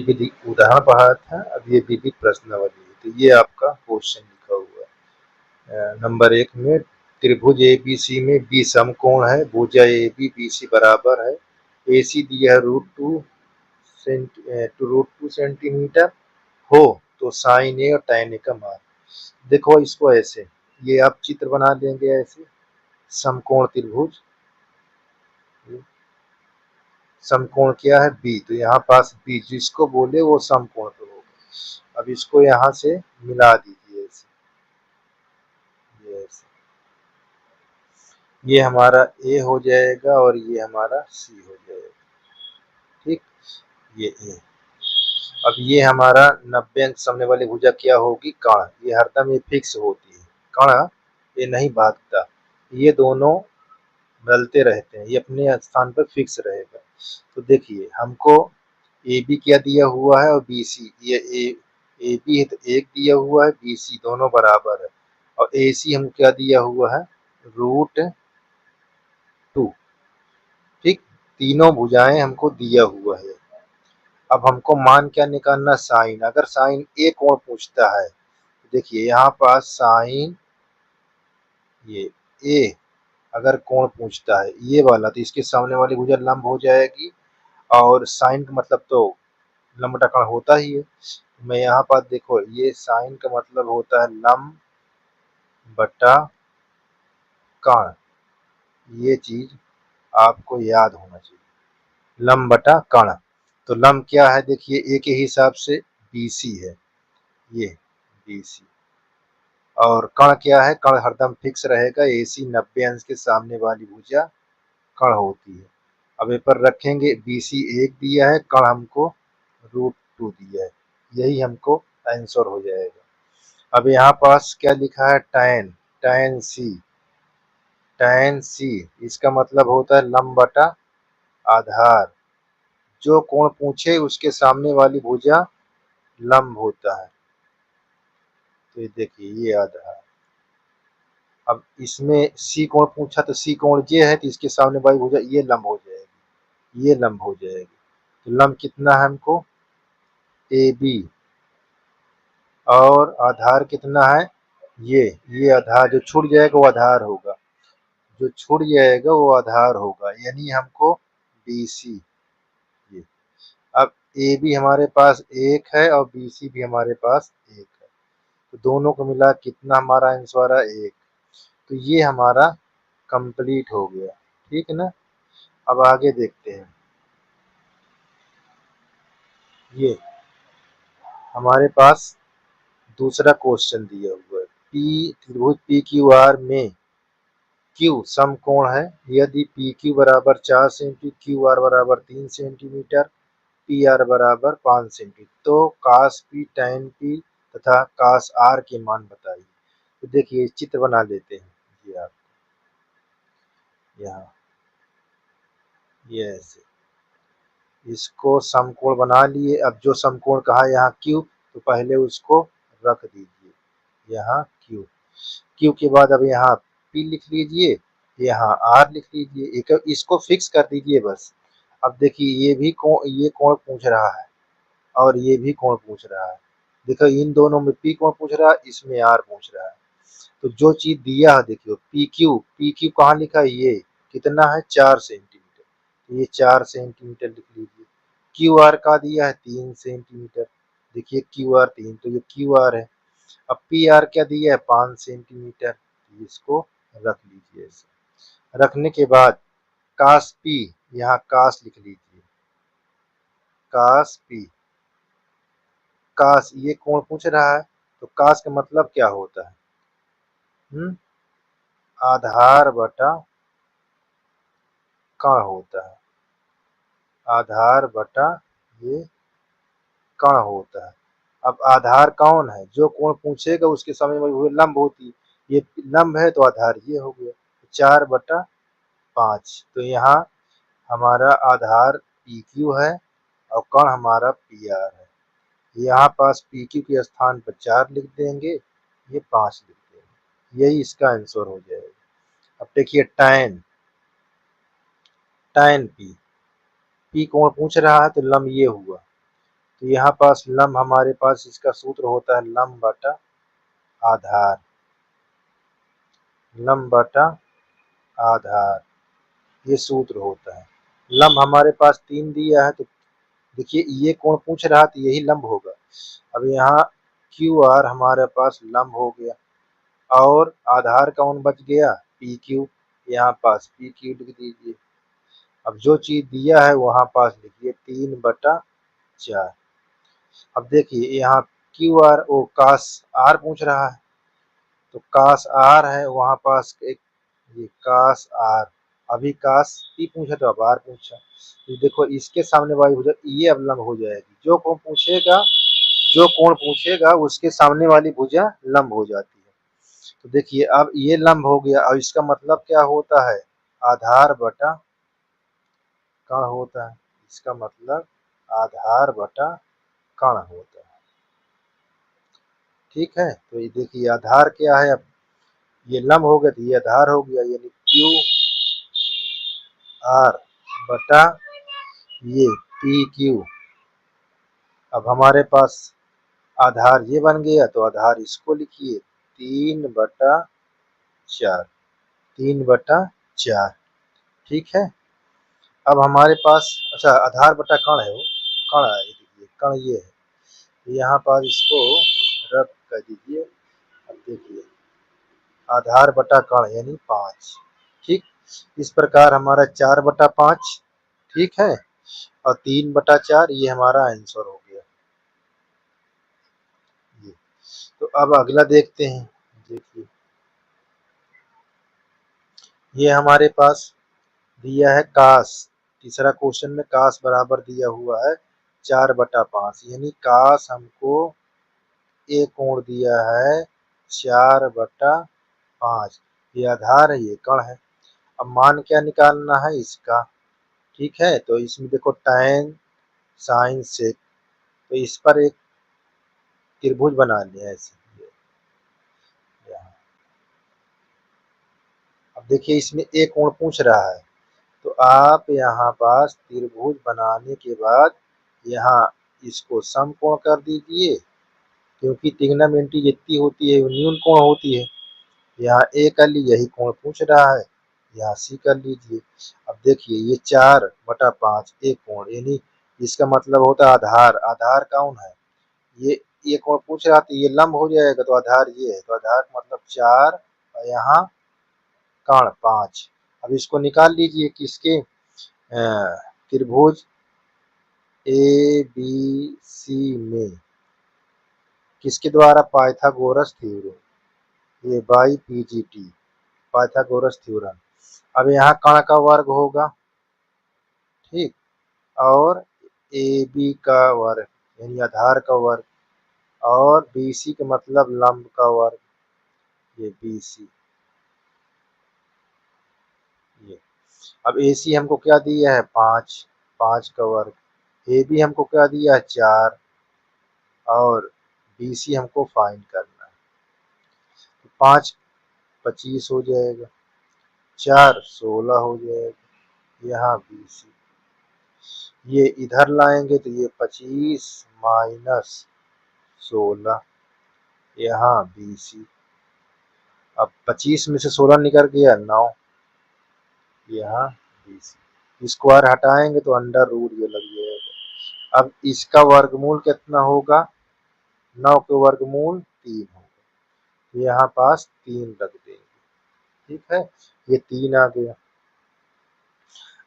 विधि उदाहरण पढ़ा था, अब ये विधि प्रश्नावली है। तो ये आपका क्वेश्चन लिखा हुआ है। नंबर 1 में त्रिभुज एबीसी में बी समकोण है, भुजा एबी बीसी बराबर है, एसी दिया है √2 सेंटीमीटर हो तो साइन ए और tan ए का मान। देखो इसको ऐसे, ये आप चित्र बना लेंगे ऐसे, समकोण त्रिभुज, समकोण क्या है बी, तो यहाँ पास बी जिसको बोले वो समकोण तो होगा। अब इसको यहाँ से मिला दीजिए ऐसे, ये ऐसे, ये हमारा ए हो जाएगा और ये हमारा सी हो जाएगा। ठीक, ये ए। अब ये हमारा 90 अंक समझने वाली भुजा क्या होगी, कर्ण। ये हरदम ये फिक्स होती है, कर्ण ये नहीं भागता, ये दोनों बदलते रहते हैं, ये अपने स्थान पर फिक्स रहेगा। तो देखिए हमको ए बी क्या दिया हुआ है और बी सी, ये ए बी है तो 1 दिया हुआ है, बी सी दोनों बराबर है, और ए सी हम क्या दिया हुआ है √2। ठीक, तीनों भुजाएं हमको दिया हुआ है। अब हमको मान क्या निकालना, साइन। अगर साइन ए कोण पूछता है, देखिए यहाँ पास साइन ये ए अगर कोण पूछता है ये वाला, तो इसके सामने वाली भुजा लंब हो जाएगी, और साइन का मतलब तो लंब बटा कर्ण होता ही है। मैं यहाँ पर देखो, ये साइन का मतलब होता है लंब बटा कर्ण, ये चीज आपको याद होना चाहिए, लंब बटा कर्ण। तो लंब क्या है, देखिए ए के हिसाब से बीसी है, ये बीसी, और कर्ण क्या है, कर्ण हरदम फिक्स रहेगा, एसी 90 अंश के सामने वाली भुजा कर्ण होती है। अब यहाँ पर रखेंगे, बीसी 1 दिया है, कर्ण हमको √2 दिया है, यही हमको आंसर हो जाएगा। अब यहाँ पास क्या लिखा है, tan सी, इसका मतलब होता है लंब बटा आधार। जो कोण पूछे उसके सामने वाली भुजा लंब होता है, तो ये देखिए ये आधार। अब इसमें सी कोण पूछा तो सी कोण ये है, तो इसके सामने वाली भुजा ये लंब हो जाएगी, ये लंब हो जाएगी। तो लंब कितना है हमको, ए बी, और आधार कितना है, ये आधार जो छूट जाएगा वो आधार होगा, जो छूट जाएगा वो आधार होगा, यानी हमको बी सी। ये अब ए बी हमारे पास 1 है और बी सी भी हमारे पास 1 है, तो दोनों को मिला कितना हमारा आंसर है 1। तो ये हमारा कंप्लीट हो गया, ठीक है ना। अब आगे देखते हैं, ये हमारे पास दूसरा क्वेश्चन दिया हुआ है, पी त्रिभुज पी क्यू आर में क्यू समकोण है, यदि पी क्यू बराबर 4 सेंटी, क्यू आर बराबर 3 सेंटीमीटर, पी आर बराबर 5 सेंटीमीटर, तो कास पी tan पी तथा कास आर के मान बताइए। तो देखिए चित्र बना लेते हैं, ये आप यहाँ ये ऐसे, इसको समकोण बना लिए। अब जो समकोण कहा यहाँ क्यू, तो पहले उसको रख दीजिए यहाँ क्यू, क्यू के बाद अब यहाँ पी लिख लीजिए, यहाँ आर लिख लीजिए, एक इसको फिक्स कर दीजिए बस। अब देखिए ये कोण पूछ रहा है और ये भी कोण पूछ रहा है, देखो इन दोनों में पी कोण पूछ रहा है, इसमें आर पूछ रहा है। तो जो चीज दिया है देखियो, पी क्यू कहाँ लिखा है, ये कितना है 4 सेंटीमीटर, तो ये 4 सेंटीमीटर लिख लीजिए। क्यू आर का दिया है 3 सेंटीमीटर, देखिए क्यू आर 3, तो ये क्यू आर है। अब पी आर क्या दिया है 5 सेंटीमीटर, इसको रख लीजिए ऐसे। रखने के बाद कास पी, यहाँ कास लिख लीजिए, कास पी, कास ये कोण पूछ रहा है, तो कास का मतलब क्या होता है, आधार बटा कर्ण होता है, आधार बटा ये कर्ण होता है। अब आधार कौन है, जो कोण पूछेगा उसके सामने वो लंब होती है, ये लंब है तो आधार ये हो गया 4/5। तो यहाँ हमारा आधार पी क्यू है और कर्ण हमारा पी आर है। यहाँ पास पी क्यू के स्थान पर 4 लिख देंगे, ये 5 लिख देंगे, यही इसका आंसर हो जाएगा। अब देखिए tan पी, पी कोण पूछ रहा है तो लंब ये हुआ, तो यहाँ पास लंब हमारे पास इसका सूत्र होता है लंब बटा आधार, लंब बटा आधार, ये सूत्र होता है। लंब हमारे पास 3 दिया है, तो देखिए ये कोण पूछ रहा तो यही लंब होगा। अब यहाँ क्यू आर हमारे पास लंब हो गया और आधार कौन बच गया, पी क्यू, यहाँ पास पी क्यू लिख दीजिए। अब जो चीज दिया है वहां पास लिखिए 3/4। अब देखिए यहाँ Q R O cos R पूछ रहा है, तो कास आर है वहां पास एक, ये कास आर, अभी कास पी पूछा तो अब आर पूछा, तो देखो इसके सामने वाली भुजा ये अब लंब हो जाएगी। जो कोण पूछेगा, जो कोण पूछेगा उसके सामने वाली भुजा लंब हो जाती है। तो देखिए अब ये लंब हो गया, और इसका मतलब क्या होता है, आधार बटा कण होता है। इसका मतलब आधार बटा कण होता है। ठीक है, तो ये देखिए आधार क्या है, अब ये लंब हो गया तो ये आधार हो गया, यानी क्यू आर बटा ये पी क्यू। अब हमारे पास आधार ये बन गया, तो आधार इसको लिखिए 3/4, 3/4। ठीक है, अब हमारे पास अच्छा आधार बटा कण है, वो कण है, देखिए कण ये है, तो यहाँ पर इसको रद्द कर दीजिए। अब देखिए आधार बटा कण यानी 5। ठीक, इस प्रकार हमारा 4/5, ठीक है, और 3/4 ये हमारा आंसर हो गया। ये तो अब अगला देखते हैं। देखिए ये हमारे पास दिया है कास, तीसरा क्वेश्चन में कास बराबर दिया हुआ है 4/5, यानी कास हमको एक कोण दिया है 4/5, ये आधार है ये कण है। अब मान क्या निकालना है इसका, ठीक है, तो इसमें देखो tan sin sec, तो इस पर एक त्रिभुज बना लिया ऐसे। अब देखिए इसमें एक कोण पूछ रहा है, तो आप यहाँ पास त्रिभुज बनाने के बाद यहाँ इसको समकोण कर दीजिए, क्योंकि त्रिग्नामेंट्री जितनी होती है वो न्यून कोण होती है। यहाँ ए कर लीजिए, यही कोण पूछ रहा है, यहाँ सी कर लीजिए। अब देखिए ये 4/5 एक कोण, यानी इसका मतलब होता है आधार, आधार कौन है, ये कोण पूछ रहा था, ये लंब हो जाएगा, तो आधार ये है, तो आधार मतलब 4 और यहाँ कण 5। अब इसको निकाल लीजिए किसके, त्रिभुज ए बी सी में किसके द्वारा, पाइथागोरस थ्योरम, ये बाई पीजीटी, पाइथागोरस थ्योरम। अब यहाँ कण का वर्ग होगा, ठीक, और ए बी का वर्ग यानी आधार का वर्ग, और बी सी का मतलब लंब का वर्ग, ये बी सी। ये अब ए सी हमको क्या दिया है 5, 5 का वर्ग, ए बी हमको क्या दिया है 4, और बी सी हमको फाइंड करना है। तो 5 25 हो जाएगा, 4 16 हो जाएगा, यहाँ बी सी, ये इधर लाएंगे तो ये 25 माइनस 16, यहाँ बी सी। अब 25 में से 16 निकल गया 9, यहाँ बी सी, स्क्वायर हटाएंगे तो अंडर रूट ये लग जाएगा। अब इसका वर्गमूल कितना होगा, 9 के वर्गमूल 3 होगा, तो यहाँ पास 3 रख देंगे। ठीक है, ये 3 आ गया।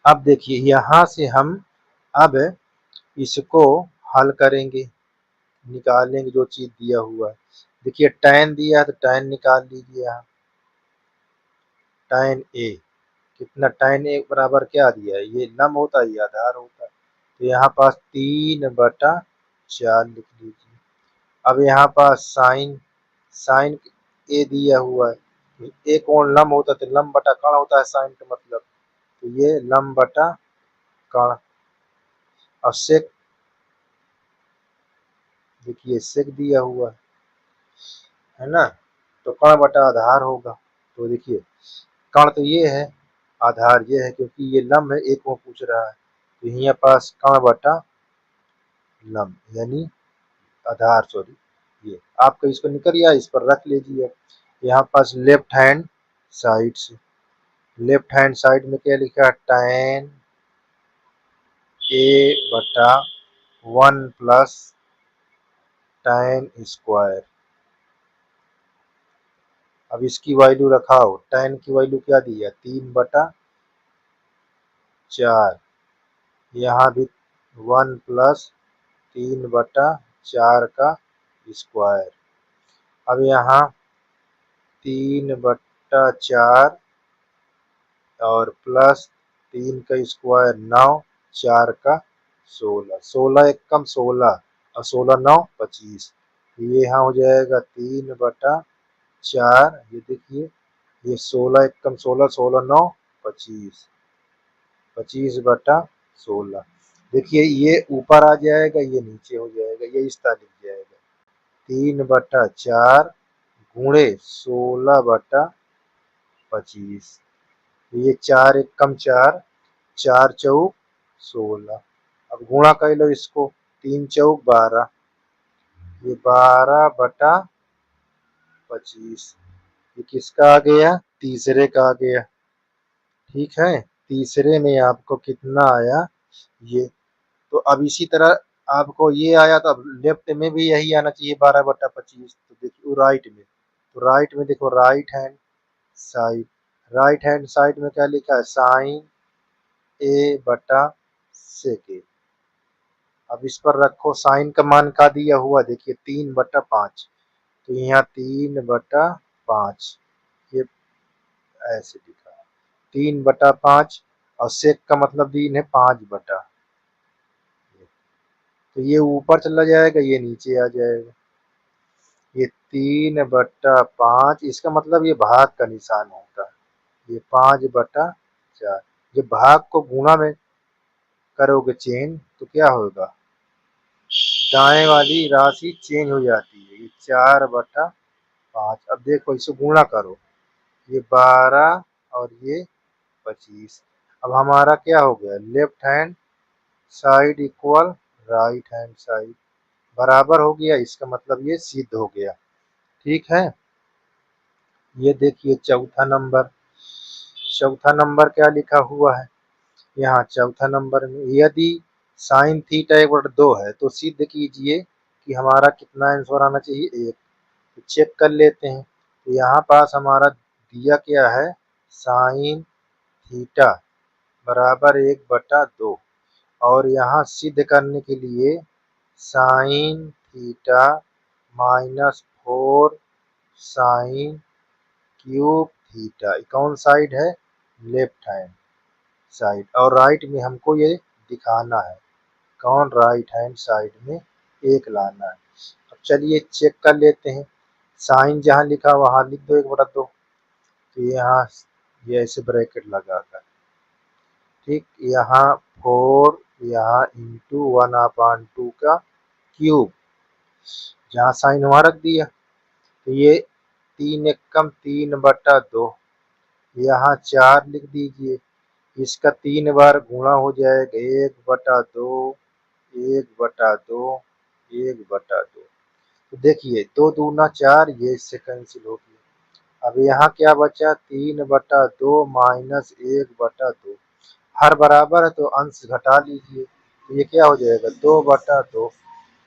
अब देखिए यहाँ से हम अब इसको हल करेंगे, निकालेंगे जो चीज दिया हुआ है। देखिए tan दिया है तो tan निकाल लीजिए, यहाँ tan a, कितना tan a बराबर क्या दिया है, ये लंब होता है, ये आधार होता है, तो यहाँ पास 3/4 लिख लीजिए। अब यहाँ पास साइन, साइन ए दिया हुआ है, ए कोण लंब होता है तो लंब बटा कण होता है साइन का मतलब, तो ये लंब बटा कण। और सेक, देखिए सेक दिया हुआ है ना, तो कण बटा आधार होगा। तो देखिए कण तो ये है, आधार ये है, क्योंकि ये लंब है, एक को पूछ रहा है, तो यहाँ पास कण बटा लंब यानी आधार, सॉरी, ये आपको इसको निकल गया, इस पर रख लीजिए। यहाँ पास लेफ्ट हैंड साइड से, लेफ्ट हैंड साइड में क्या लिखा है, tan a/1 plus tan square. अब इसकी वैल्यू रखाओ, tan की वैल्यू क्या दी है, 3/4। यहाँ भी 1 प्लस 3/4 का स्क्वायर। अब यहाँ 3/4 और प्लस 3 का स्क्वायर 9, 4 का 16, 16 एक कम 16 और 16 9 25। ये यहाँ हो जाएगा 3/4, ये देखिए, ये 16 एक कम 16, 16 9 25, 25/16। देखिए ये ऊपर आ जाएगा, ये नीचे हो जाएगा, ये इस तरह लिख जाएगा 3/4 गुणे 16/25। ये 4 एक कम 4, 4 चौक 16। अब गुणा कर लो इसको, 3 चौक 12, ये 12/25। ये किसका आ गया, तीसरे का आ गया। ठीक है, तीसरे में आपको कितना आया ये। तो अब इसी तरह आपको ये आया, तो अब लेफ्ट में भी यही आना चाहिए 12/25। तो देखिए राइट में, तो राइट में देखो, right hand side, right hand side में क्या लिखा है, साइन a/sec। अब इस पर रखो, साइन का मान का दिया हुआ, देखिए 3/5, तो यहाँ 3/5, ये ऐसे लिखा 3/5, और सेक का मतलब दिन है 5/, तो ये ऊपर चला जाएगा, ये नीचे आ जाएगा। ये 3/5, इसका मतलब ये भाग का निशान होता है। ये 5/4, जब भाग को गुणा में करोगे चेंज, तो क्या होगा, दाएं वाली राशि चेंज हो जाती है। ये 4/5। अब देखो इसे गुणा करो, ये 12 और ये 25। अब हमारा क्या हो गया, left hand side equal right hand side बराबर हो गया, इसका मतलब ये सिद्ध हो गया। ठीक है, ये देखिए चौथा नंबर, चौथा नंबर क्या लिखा हुआ है यहाँ चौथा नंबर में, यदि साइन थीटा 1/2 है तो सिद्ध कीजिए कि हमारा कितना आंसर आना चाहिए, 1। तो चेक कर लेते हैं, तो यहाँ पास हमारा दिया क्या है, साइन थीटा बराबर 1/2, और यहाँ सिद्ध करने के लिए sine theta -4 sine cube theta, कौन साइड है, लेफ्ट हैंड साइड, और राइट में हमको ये दिखाना है, कौन, राइट हैंड साइड में 1 लाना है। अब चलिए चेक कर लेते हैं, साइन जहाँ लिखा वहाँ लिख दो 1/2, तो यहाँ ये ऐसे ब्रैकेट लगा कर, ठीक, यहाँ 4, यहाँ इंटू 1/2 का क्यूब, जहाँ साइन वहाँ रख दिया, तो ये 3 एकम 3/2, यहाँ 4 लिख दीजिए, इसका 3 बार गुणा हो जाएगा, 1/2, 1/2, 1/2। तो देखिए 2 दूना 4, ये इससे कैंसिल हो गया। अब यहाँ क्या बचा, 3/2 माइनस 1/2, हर बराबर है तो अंश घटा लीजिए, तो ये क्या हो जाएगा, 2/2।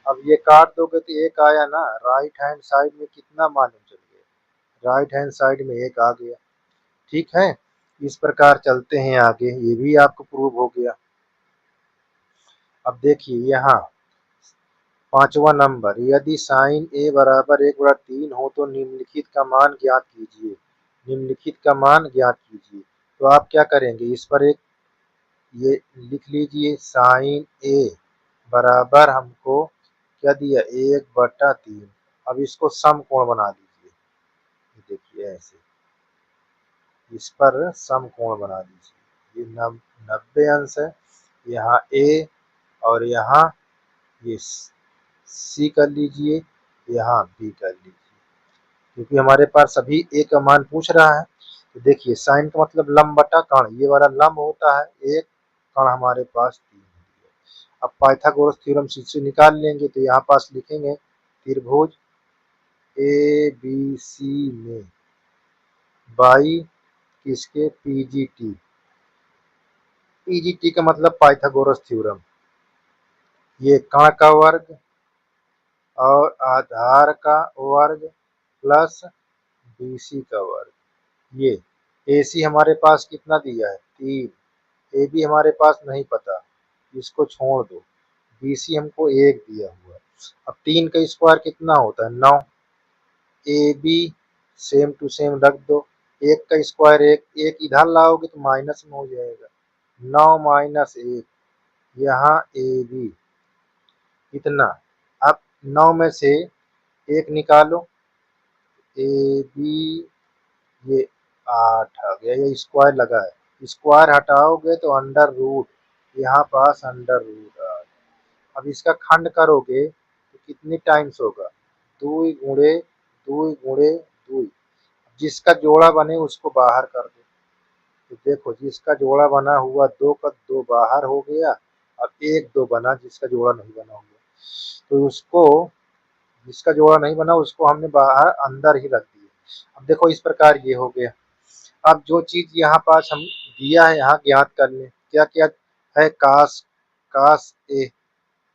अब ये काट दोगे तो 1 आया ना, राइट हैंड साइड में कितना मालूम चल गया, राइट हैंड साइड में 1 आ गया। ठीक है, इस प्रकार चलते हैं आगे, ये भी आपको प्रूव हो गया। अब देखिए यहाँ पांचवा नंबर, यदि साइन a बराबर 1/3 हो तो निम्नलिखित का मान ज्ञात कीजिए, निम्नलिखित का मान ज्ञात कीजिए। तो आप क्या करेंगे, इस पर एक ये लिख लीजिए, साइन a बराबर हमको क्या दिया, 1/3। अब इसको समकोण बना लीजिए, देखिए ऐसे, इस पर समकोण बना दीजिए, ये 90 अंश है, यहाँ a और यहाँ ये सी कर लीजिए, यहाँ बी कर लीजिए, क्योंकि हमारे पास सभी ए का मान पूछ रहा है। तो देखिए साइन का मतलब लंब बटा कर्ण, ये वाला लंब होता है, एक कर्ण हमारे पास 3 है। अब पाइथागोरस थ्योरम से निकाल लेंगे तो यहाँ पास लिखेंगे त्रिभुज ए बी सी में बाई किसके पीजीटी। पीजीटी का मतलब पाइथागोरस थ्योरम, ये कण का वर्ग और आधार का वर्ग प्लस बीसी का वर्ग। ये एसी हमारे पास कितना दिया है 3, ए बी हमारे पास नहीं पता, इसको छोड़ दो, बीसी हमको 1 दिया हुआ है। अब 3 का स्क्वायर कितना होता है 9, A B same to same रख दो, 1 का स्क्वायर 1, 1 इधर लाओगे तो माइनस में हो जाएगा, 9 माइनस 1, यहाँ ए बी इतना। अब 9 में से 1 निकालो, ए बी ये 8 आ गया, ये स्क्वायर लगा है, स्क्वायर हटाओगे तो अंडर रूट, यहाँ पास अंडर रूट आ गया। अब इसका खंड करोगे तो कितनी टाइम्स होगा, 2 गुणे 2 गुणे 2, जिसका जोड़ा बने उसको बाहर कर दो। तो देखो जिसका जोड़ा बना हुआ 2 का 2 बाहर हो गया, अब 1 2 बना जिसका जोड़ा नहीं बना हुआ, तो उसको जिसका जोड़ा नहीं बना उसको हमने बाहर अंदर ही रख दिया। अब देखो इस प्रकार ये हो गया। अब जो चीज यहाँ पास हम दिया है यहाँ ज्ञात कर लें, क्या क्या है, कास कास ए,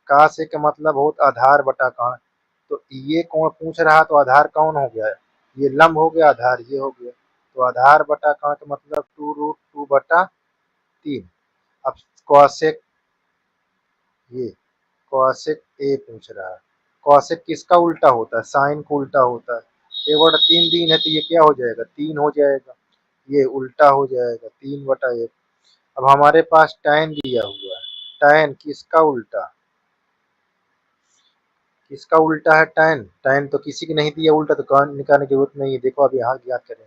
कास ए का मतलब हो आधार बटा कण, तो ये कौन पूछ रहा, तो आधार कौन हो गया, ये लंब हो गया, आधार ये हो गया, तो आधार बटा कण का मतलब 2√2/3। अब कौशिक ये कौशिक ए पूछ रहा है, कौशिक किसका उल्टा होता है, साइन को उल्टा होता है, 1/3 है तो ये क्या हो जाएगा 3 हो जाएगा, ये उल्टा हो जाएगा 3/1। अब हमारे पास tan दिया हुआ है, tan किसका उल्टा, किसका उल्टा है tan, tan तो किसी की नहीं दिया उल्टा, तो कौन निकालने की जरूरत नहीं है। देखो अब यहाँ ज्ञात करेंगे,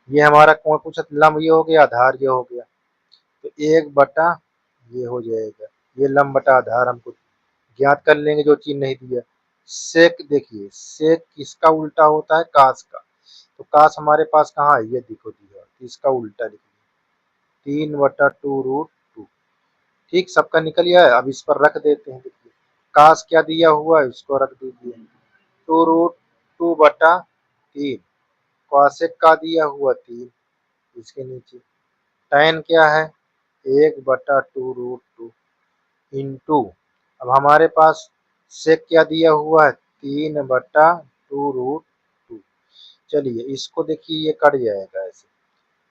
ये हमारा कौन पूछा लंब, ये हो गया, आधार ये हो गया, तो 1 बटा ये हो जाएगा, ये लंब बटा आधार हमको ज्ञात कर लेंगे जो चीज नहीं दिया। सेक देखिए, सेक किसका उल्टा होता है, कास का, तो कास हमारे पास कहाँ है, ये देखो दिया, तो इसका उल्टा लिख 3/2√2। ठीक, सबका निकल गया है। अब इस पर रख देते हैं, देखिए कास क्या दिया हुआ है इसको रख दीजिए, 2√2/3, कौशिक का दिया हुआ 3, इसके नीचे tan क्या है 1/2√2 इंटू, अब हमारे पास सेक क्या दिया हुआ है 3/2√2। चलिए इसको देखिए ये कट जाएगा ऐसे,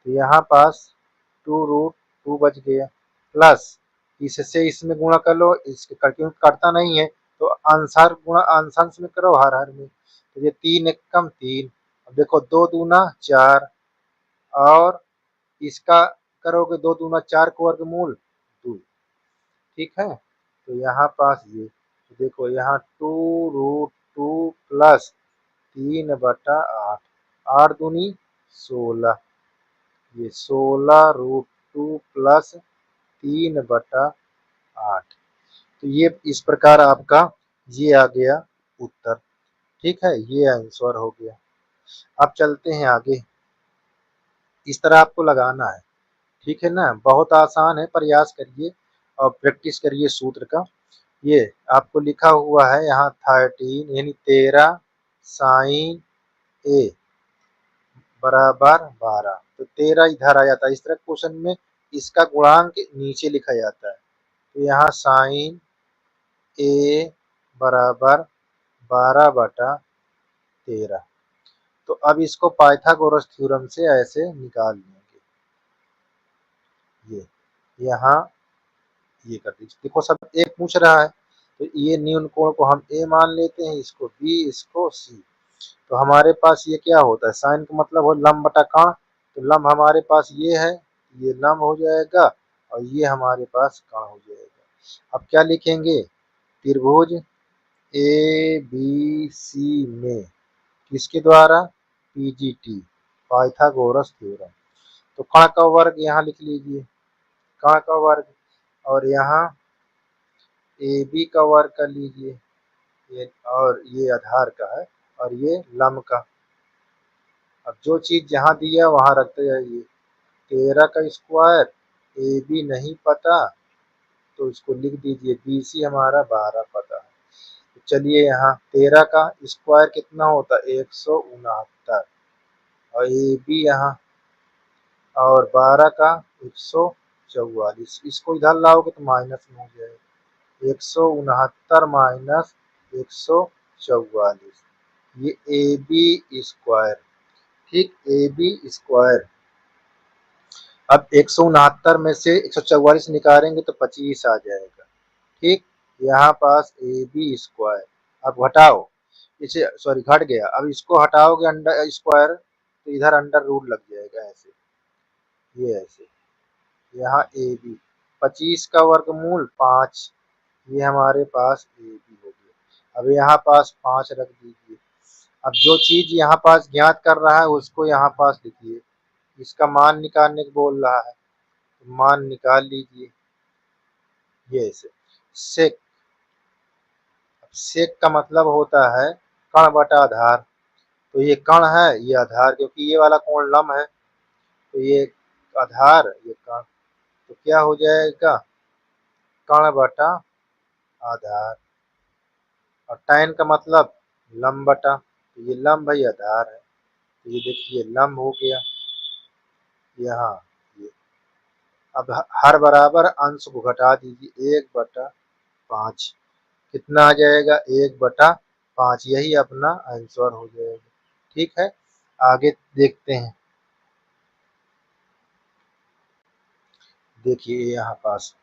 तो यहाँ पास 2√2 बच गया, प्लस इससे इसमें गुणा कर लो, इसके क्योंकि करता नहीं है तो अंशार गुणा अंशांश में करो, हर हर में, तो ये 3 एकम 3, अब देखो 2 दूना 4, और इसका करोगे 2 दूना 4 को वर्गमूल 2, ठीक है, तो यहाँ पास ये, तो देखो यहाँ 2√2 प्लस 3/8, 8 दूनी 16, ये 16√2 प्लस 3/8, तो ये इस प्रकार आपका ये आ गया उत्तर। ठीक है, ये आंसर हो गया। अब चलते हैं आगे, इस तरह आपको लगाना है, ठीक है ना, बहुत आसान है, प्रयास करिए और प्रैक्टिस करिए सूत्र का। ये आपको लिखा हुआ है यहाँ 13 यानी 13 साइन ए बराबर 12, तो 13 इधर आ जाता है, इस तरह क्वेश्चन में इसका गुणांक नीचे लिखा जाता है, तो यहाँ साइन ए बराबर 12/13। तो अब इसको पाइथागोरस थ्योरम से ऐसे निकाल लेंगे, ये यहाँ ये कर दीजिए, देखो सब एक पूछ रहा है, तो ये न्यून कोण को हम ए मान लेते हैं, इसको बी इसको सी, तो हमारे पास ये क्या होता है, साइन का मतलब हो लंब बटा कण, तो लंब हमारे पास ये है, ये लंब हो जाएगा और ये हमारे पास कण हो जाएगा। अब क्या लिखेंगे, त्रिभुज ए बी सी में किसके द्वारा, पीजीटी पाइथागोरस थ्योरम, तो कण का वर्ग यहाँ लिख लीजिए, कण का वर्ग, और यहाँ ए बी का वर्ग कर लीजिए, ये और ये आधार का है और ये लंब का। अब जो चीज जहाँ दिया वहां रखते जाइए, 13 का स्क्वायर, ए बी नहीं पता, तो इसको लिख दीजिए। BC हमारा 12 पता है। तो चलिए यहाँ 13 का स्क्वायर कितना होता है 169 और AB यहाँ और 12 का 144, इसको इधर लाओगे तो माइनस में हो जाएगा। 169 माइनस 144 ये AB स्क्वायर। ठीक, AB स्क्वायर। अब 169 में से 144 निकालेंगे तो 25 आ जाएगा। ठीक, यहाँ पास AB स्क्वायर। अब घटाओ इसे, सॉरी घट गया। अब इसको हटाओगे अंडर स्क्वायर तो इधर अंडर रूट लग जाएगा ऐसे, ये ऐसे। यहाँ AB 25 का वर्गमूल 5, ये हमारे पास AB हो गया। अब यहाँ पास 5 रख दीजिए। अब जो चीज यहाँ पास ज्ञात कर रहा है उसको यहाँ पास लिखिए। इसका मान निकालने को बोल रहा है, तो मान निकाल लीजिए। ये ऐसे सेक। सेक का मतलब होता है कण बटा आधार। तो ये कण है, ये आधार, क्योंकि ये वाला कोण लंब है तो ये आधार, ये कण। तो क्या हो जाएगा कण बटा आधार। और tan का मतलब लंब बटा, तो ये लंब है, ये आधार है। तो ये देखिए लंब हो गया यहाँ ये। अब हर बराबर अंश को घटा दीजिए 1/5, कितना आ जाएगा 1/5, यही अपना आंसर हो जाएगा। ठीक है, आगे देखते हैं। देखिए यहाँ पास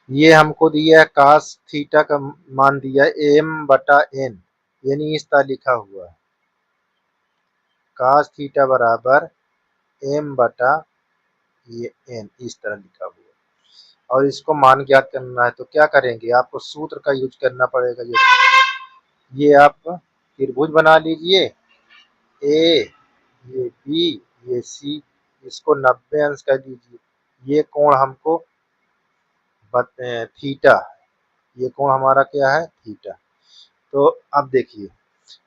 ये हमको दिया है cos थीटा का मान दिया है m/n, यानी इस तरह लिखा हुआ है cos थीटा बराबर m/, ये n इस तरह लिखा हुआ है। और इसको मान ज्ञात करना है तो क्या करेंगे, आपको सूत्र का यूज करना पड़ेगा। ये आप त्रिभुज बना लीजिए, ए, ये बी, ये सी, इसको 90 अंश कर दीजिए। ये कोण हमको थीटा, ये कोण हमारा क्या है थीटा। तो अब देखिए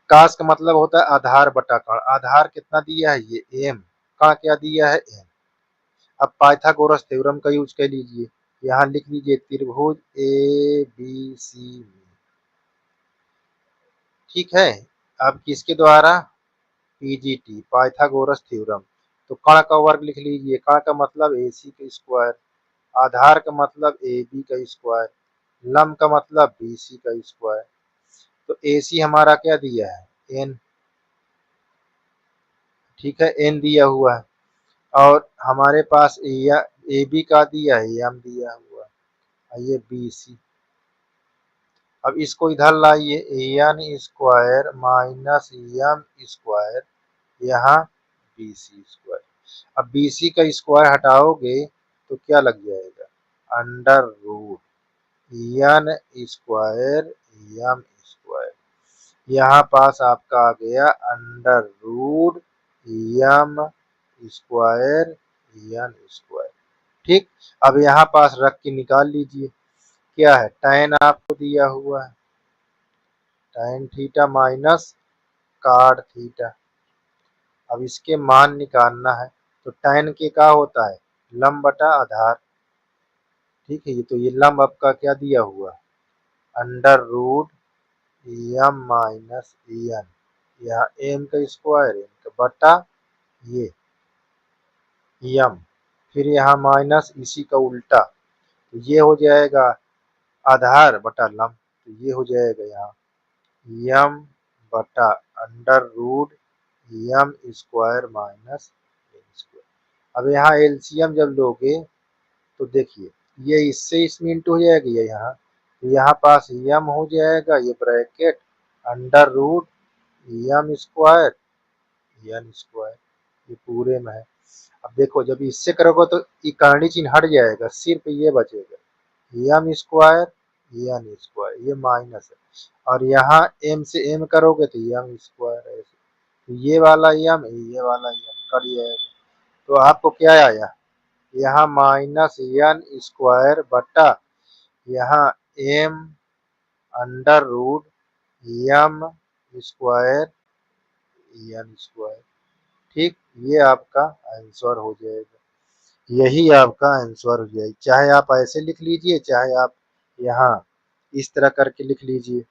कास का मतलब होता है आधार बटा कण। आधार कितना दिया है ये एम, कण क्या दिया है एम। अब पाइथागोरस थ्योरम का यूज कर लीजिए। यहाँ लिख लीजिए त्रिभुज ए बी सी। ठीक है, अब किसके द्वारा, पीजीटी, पाइथागोरस थ्योरम। तो कण का वर्ग लिख लीजिए। कण का मतलब AC का स्क्वायर, आधार का मतलब AB का स्क्वायर, लंब का मतलब BC का स्क्वायर। तो AC हमारा क्या दिया है n, ठीक है n दिया हुआ है। और हमारे पास AB का दिया है m दिया हुआ है, ये BC। अब इसको इधर लाइए, an square minus m square, यहाँ BC स्क्वायर। अब BC का स्क्वायर हटाओगे तो क्या लग जाएगा under root n square m square. यहाँ पास आपका आ गया under root m square n square. ठीक, अब यहाँ पास रख के निकाल लीजिए। क्या है tan आपको दिया हुआ है tan theta minus cot theta. अब इसके मान निकालना है तो tan के क्या होता है लंब बटा आधार। ठीक है, ये तो ये लंब आपका क्या दिया हुआ under root m minus n, यहाँ m का स्क्वायर m का बटा ये m, फिर यहाँ माइनस इसी का उल्टा, तो ये हो जाएगा आधार बटा लंब। तो ये हो जाएगा यहाँ m बटा under root m square minus n square. अब यहाँ एलसीएम जब लोगे तो देखिए ये इससे इसमें इंटू हो जाएगा, ये यहाँ तो यहाँ पास m हो जाएगा, ये bracket under root m square n square, ये पूरे में है। अब देखो जब इससे करोगे तो ये करणी चिन्ह हट जाएगा, सिर्फ ये बचेगा m स्क्वायर n स्क्वायर, ये माइनस है। और यहाँ m से m करोगे तो m स्क्वायर है, तो ये वाला m, ये वाला m कट जाएगा। तो आपको क्या आया यहाँ माइनस n स्क्वायर बटा यहाँ m under root m square n square. ठीक, ये आपका आंसर हो जाएगा, यही आपका आंसर हो जाएगा। चाहे आप ऐसे लिख लीजिए, चाहे आप यहाँ इस तरह करके लिख लीजिए।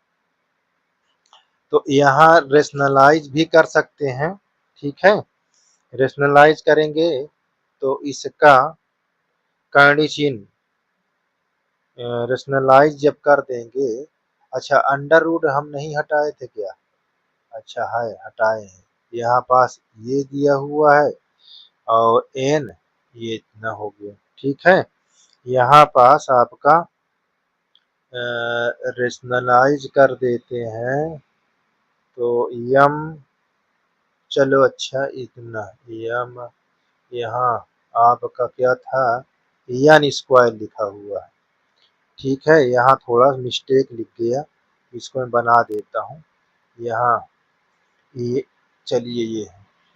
तो यहाँ रेशनलाइज भी कर सकते हैं, ठीक है। रेशनलाइज करेंगे तो इसका करंडी चिन्ह रेशनलाइज जब कर देंगे, अच्छा अंडर रूट हम नहीं हटाए थे क्या? अच्छा है, हटाए हैं। यहाँ पास ये दिया हुआ है और एन ये इतना हो गया, ठीक है। यहाँ पास आपका रेशनलाइज कर देते हैं तो यम, चलो अच्छा इतना यम, यहाँ आपका क्या था, यन स्क्वायर लिखा हुआ है, ठीक है। यहाँ थोड़ा मिस्टेक लिख गया, इसको मैं बना देता हूँ। यहाँ ये, चलिए ये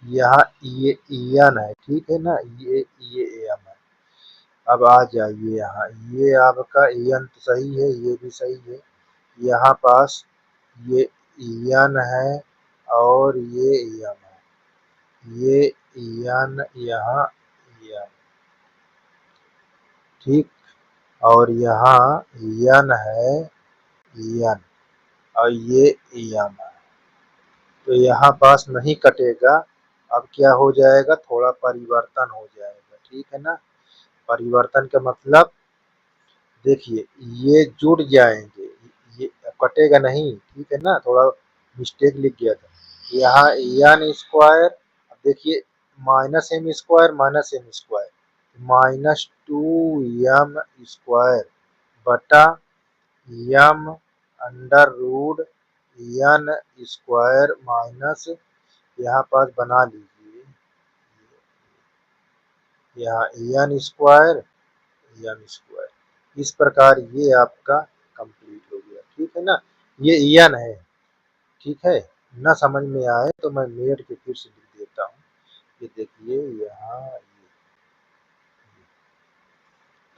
यहाँ ये यन है, ठीक है ना, ये एम है। अब आ जाइए यहाँ, ये आपका यन तो सही है, ये भी सही है। यहाँ पास ये यन है और ये यम है, ये यन यहाँ यन, ठीक। और यहाँ यन है यन और ये यम है, तो यहाँ पास नहीं कटेगा। अब क्या हो जाएगा, थोड़ा परिवर्तन हो जाएगा, ठीक है ना। परिवर्तन का मतलब देखिए ये जुड़ जाएंगे, ये कटेगा नहीं, ठीक है ना, थोड़ा मिस्टेक लिख गया था। यहाँ एन स्क्वायर, अब देखिए minus M square -2m square बटा m under root n square minus, यहाँ पास बना लीजिए यहाँ एन स्क्वायर एन स्क्वायर, इस प्रकार ये आपका कंप्लीट हो गया, ठीक है ना। ये एन है, ठीक है। ना समझ में आए तो मैं मेड के फिर से लिख देता हूँ। ये देखिए यहाँ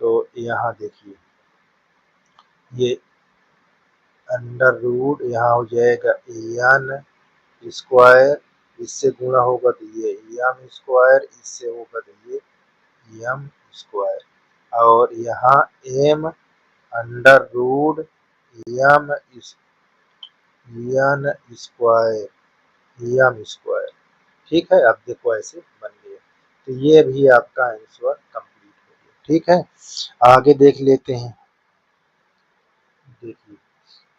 तो यहाँ देखिए ये अंडर रूट यहाँ हो जाएगा एन स्क्वायर, इससे गुणा होगा तो ये एम स्क्वायर, इससे होगा तो ये एम स्क्वायर, और यहाँ m under root m n square m square, ठीक है। अब देखो ऐसे बन गया, तो ये भी आपका आंसर कंप्लीट हो गया, ठीक है। आगे देख लेते हैं। देखिए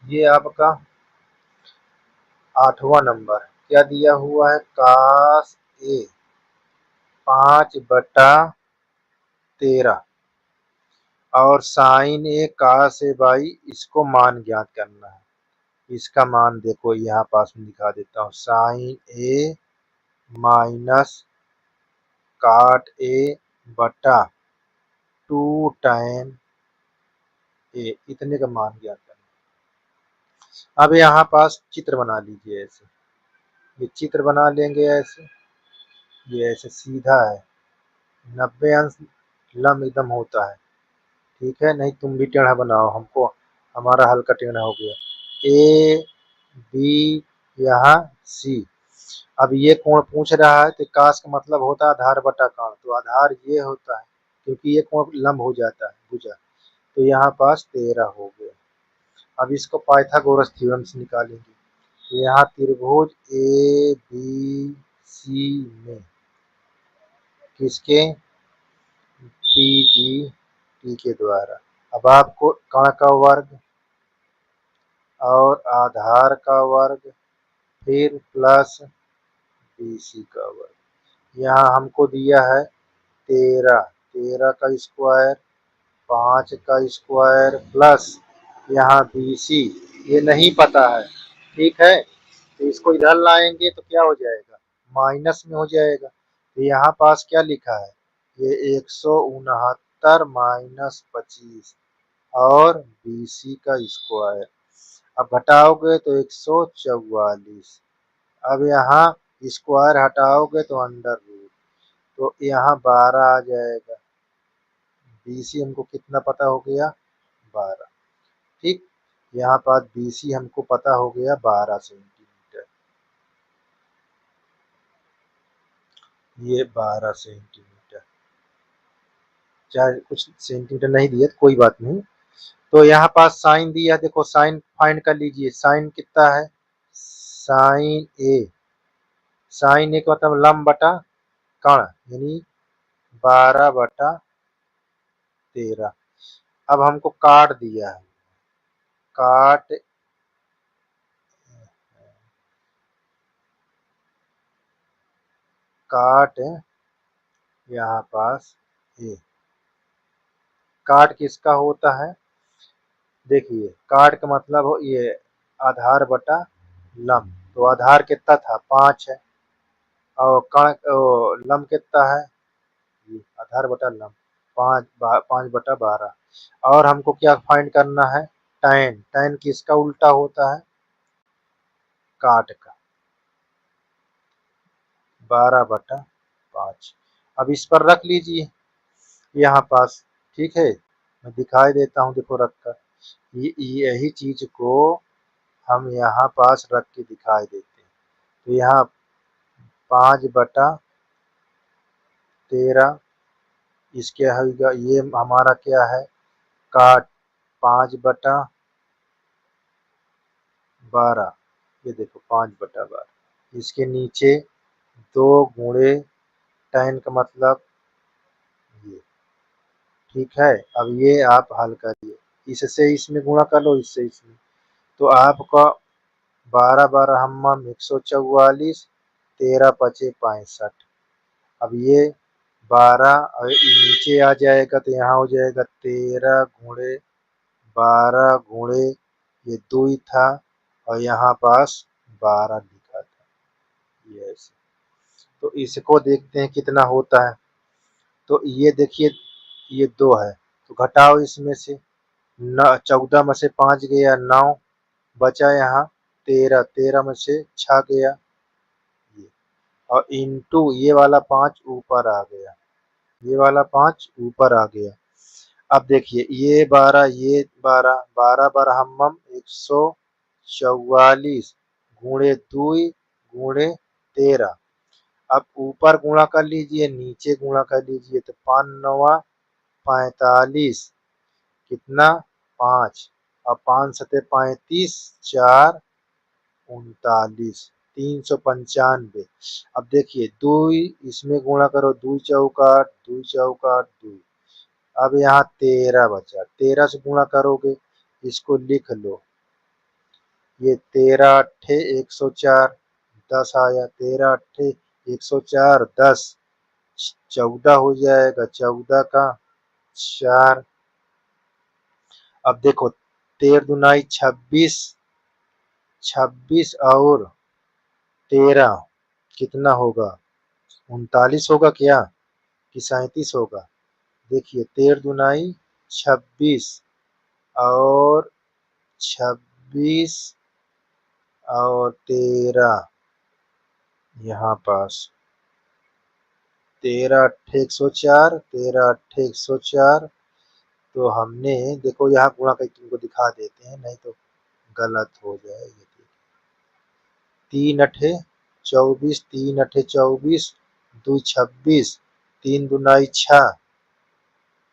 ये आपका 8वां नंबर क्या दिया हुआ है, कास ए 5/13 और sign A cos A by, इसको मान ज्ञात करना है। इसका मान देखो यहाँ पास में दिखा देता हूँ, साइन ए माइनस काट ए बटा 2 tan ए, इतने का मान ज्ञात करना। अब यहाँ पास चित्र बना लीजिए ऐसे, ये चित्र बना लेंगे ऐसे, ये ऐसे सीधा है, 90 अंश लंब एकदम होता है, ठीक है। नहीं तुम भी टेढ़ा बनाओ, हमको हमारा हल्का टेढ़ा हो गया, ए बी यहाँ सी। अब ये कोण पूछ रहा है तो कास का मतलब होता है आधार बटा कोण, तो आधार ये होता है क्योंकि ये कोण लंब हो जाता है भुजा, तो यहाँ पास 13 हो गया। अब इसको पाइथागोरस थ्योरम से निकालेंगे, तो यहाँ त्रिभुज ए बी सी में किसके, टी जी टी के द्वारा, अब आपको कण का वर्ग और आधार का वर्ग फिर प्लस बीसी का वर्ग, यहाँ हमको दिया है 13, 13 का स्क्वायर 5 का स्क्वायर प्लस यहाँ बीसी ये नहीं पता है, ठीक है। तो इसको इधर लाएंगे तो क्या हो जाएगा, माइनस में हो जाएगा। तो यहाँ पास क्या लिखा है, ये 169 माइनस 25 और बीसी का स्क्वायर, अब घटाओगे तो 144, अब यहाँ स्क्वायर हटाओगे तो अंडर रूट, तो यहाँ 12 आ जाएगा। बीसी हमको कितना पता हो गया, 12, ठीक। यहाँ पर बीसी हमको पता हो गया 12 सेंटीमीटर, ये 12 सेंटीमीटर, चाहे कुछ सेंटीमीटर नहीं दिया तो कोई बात नहीं, तो यहाँ पास साइन दिया, देखो साइन फाइंड कर लीजिए। साइन कितना है, साइन ए, साइन ए का मतलब लंब बटा कर्ण, यानी 12/13। अब हमको काट दिया है, काट काट यहाँ पास ए, काट किसका होता है, देखिए काट का मतलब हो ये आधार बटा लंब। तो आधार कितना था 5 है, और कर्ण लंब कितना है, ये आधार बटा लंब 5/12। और हमको क्या फाइंड करना है, tan, tan किसका उल्टा होता है, काट का, 12/5। अब इस पर रख लीजिए यहाँ पास, ठीक है, मैं दिखाई देता हूँ, देखो रख कर, यही चीज को हम यहाँ पास रख के दिखाई देते हैं। तो यहाँ 5/13, इसके होगा ये हमारा क्या है, काट 5/12, ये देखो 5/12, इसके नीचे 2 tan का मतलब ये, ठीक है। अब ये आप हल करिए, इससे इसमें गुणा कर लो, इससे इसमें, तो आपका 12 12 144, 13 5 65। अब ये 12 और नीचे आ जाएगा तो यहाँ हो जाएगा 13 × 12 ये 2 ही था, और यहाँ पास 12 लिखा था, ये ऐसे। तो इसको देखते हैं कितना होता है। तो ये देखिए ये 2 है, तो घटाओ इसमें से, 14 में से 5 गया 9, बचा यहाँ 13, 13 में से 6 गया ये, और इंटू ये वाला 5 ऊपर आ गया, ये वाला 5 ऊपर आ गया। अब देखिए ये 12, ये 12, 12 हम 144 गुणे 2 गुणे 13। अब ऊपर गुणा कर लीजिए, नीचे गुणा कर लीजिए, तो 5 9 45, कितना 5, और 5 7 35, 4 39, 395। अब देखिए 2 इसमें गुणा करो, 2 चौका 8, 2 चौका 8, 2। अब यहाँ 13 बचा, 13 से गुणा करोगे, इसको लिख लो, ये 13 8 104, 10 आया, 13 8 104, 10 14 हो जाएगा, 14 का 4। अब देखो 13 दूनाई 26, 26 और 13 कितना होगा, 39 होगा क्या, कि 37 होगा। देखिए 13 दूनाई 26 और 26 और 13, यहाँ पास 13 8 104, 13 8 104। तो हमने देखो यहाँ गुणा करके तुमको दिखा देते हैं, नहीं तो गलत हो जाएगी। 3 8 24, 3 8 24, 2 26, 3 दूनाई 6,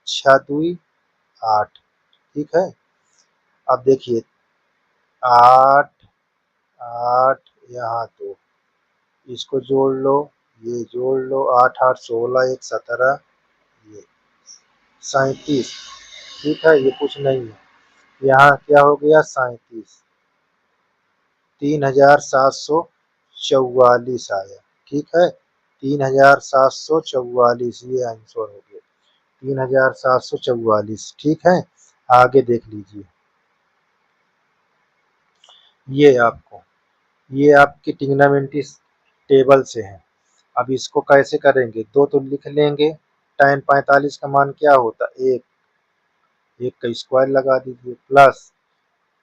6 2 8, ठीक है। अब देखिए 8 8 यहाँ 2, इसको जोड़ लो, ये जोड़ लो, 8 8 16 1 17, ये 37, ठीक है, ये कुछ नहीं है। यहाँ क्या हो गया 37, 3744 आया, ठीक है, 3744 ये आंसर हो गया, 3744, ठीक है। आगे देख लीजिए, ये आपकी ट्रिग्नोमेट्री टेबल से है। अब इसको कैसे करेंगे, 2 तो लिख लेंगे, tan 45 का मान क्या होता है, 1, 1 का स्क्वायर लगा दीजिए, प्लस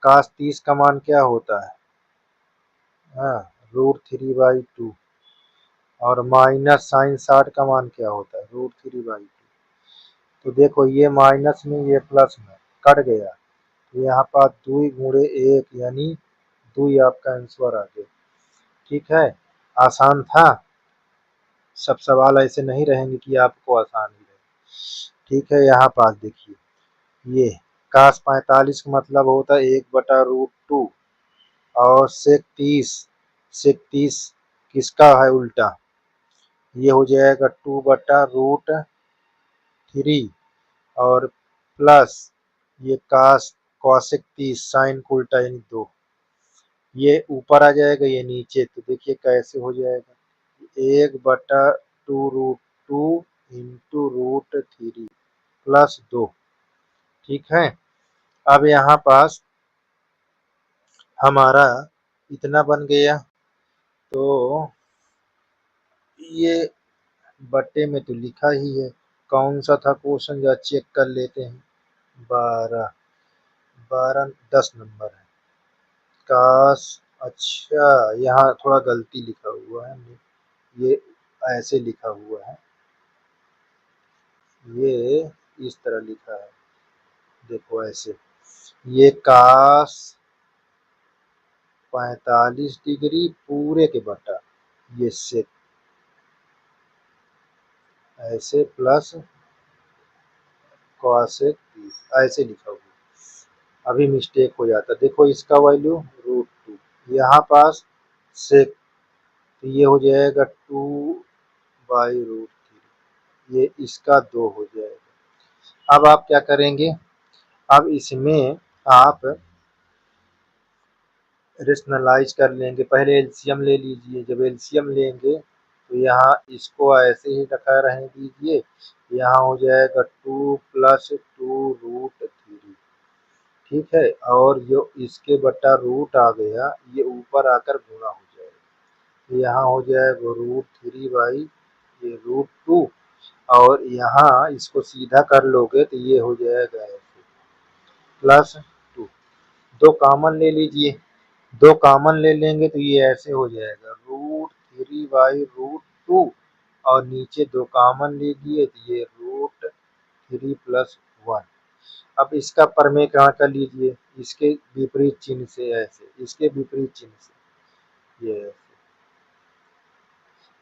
cos 30 का मान क्या होता है, हाँ, √3/2, और माइनस साइन 60 का मान क्या होता है, √3/2। तो देखो ये माइनस में ये प्लस में कट गया, तो यहाँ पर 2 गुणे 1 यानी 2 आपका आंसर आ गया, ठीक है। आसान था, सब सवाल ऐसे नहीं रहेंगे कि आपको आसान ही रहे, ठीक है। यहाँ पास देखिए ये cos 45 का मतलब होता है 1/√2 और sec 30 किसका है उल्टा, ये हो जाएगा 2/√3 और प्लस ये cosec 30 साइन का उल्टा यानी 2, ये ऊपर आ जाएगा ये नीचे, तो देखिए कैसे हो जाएगा 1/√2 इंटू √3 प्लस 2। ठीक है, अब यहाँ पास हमारा इतना बन गया, तो ये बट्टे में तो लिखा ही है, कौन सा था क्वेश्चन जरा चेक कर लेते हैं। 12 12 10 नंबर है काश, अच्छा यहाँ थोड़ा गलती लिखा हुआ है, ये ऐसे लिखा हुआ है, ये इस तरह लिखा है, देखो ऐसे, ये काश 45 डिग्री पूरे के बटा ये सेक ऐसे प्लस कॉसेक 30 ऐसे लिखा हुआ, अभी मिस्टेक हो जाता, देखो इसका वैल्यू √2, यहाँ पास सेक, तो ये हो जाएगा 2/√3, ये इसका 2 हो जाएगा। अब आप क्या करेंगे, अब इसमें आप रेशनलाइज कर लेंगे, पहले एलसीएम ले लीजिए, जब एलसीएम लेंगे तो यहाँ इसको ऐसे ही रखा रहने दीजिए, यहाँ हो जाएगा 2 + 2√3, ठीक है, और जो इसके बटा रूट आ गया ये ऊपर आकर गुणा हो जाएगा, तो यहाँ हो जाएगा √3 ये √2, और यहाँ इसको सीधा कर लोगे तो ये हो जाएगा ऐसे +2, दो कॉमन ले लीजिए, दो कॉमन ले लेंगे तो ये ऐसे हो जाएगा √3/√2, और नीचे दो कॉमन लीजिए तो ये √3 + 1। अब इसका प्रमेय कर लीजिए, इसके विपरीत चिन्ह से ऐसे, इसके विपरीत चिन्ह से ये ऐसे,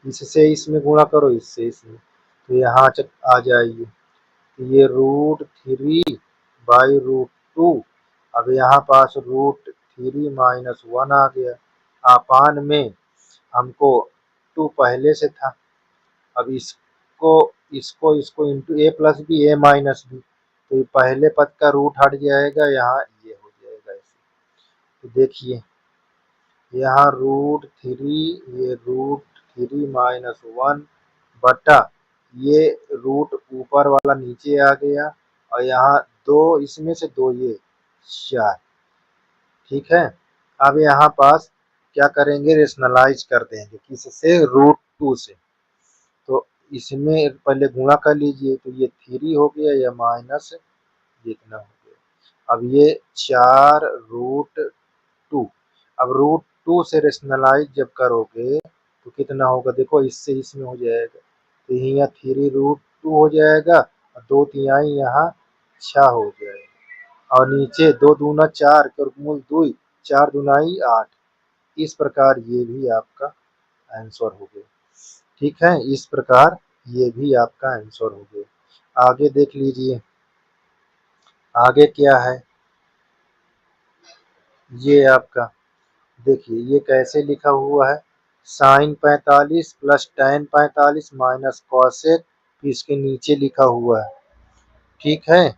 इससे इसमें गुणा करो, इससे इसमें, तो यहाँ आ जाइए, तो ये √3/√2, अब यहाँ पास √3 - 1 आ गया, अपान में हमको 2 पहले से था, अब इसको into a + b a - b, तो ये पहले पद का रूट हट जाएगा, यहाँ ये हो जाएगा ऐसे, तो देखिए यहाँ √3 ये √3 - 1 बटा ये रूट ऊपर वाला नीचे आ गया, और यहाँ 2 इसमें से 2 ये 4, ठीक है। अब यहाँ पास क्या करेंगे, रेशनलाइज कर देंगे किससे, √2 से, तो इसमें पहले गुणा कर लीजिए, तो ये 3 हो गया या माइनस जितना हो गया, अब ये 4√2, अब √2 से रेशनलाइज जब करोगे तो कितना होगा, देखो इससे इसमें हो जाएगा, तो यहाँ 3√2 हो जाएगा, और 2 तिहाई यहाँ 6 हो जाएगा, और नीचे 2 दूना 4 और मूल 2, 4 दूनाई 8, इस प्रकार ये भी आपका आंसर हो गया, ठीक है, इस प्रकार ये भी आपका आंसर हो गया। आगे देख लीजिए, आगे क्या है, ये आपका देखिए ये कैसे लिखा हुआ है, sine 45 plus tan 45 minus cosec, इसके नीचे लिखा हुआ है, ठीक है,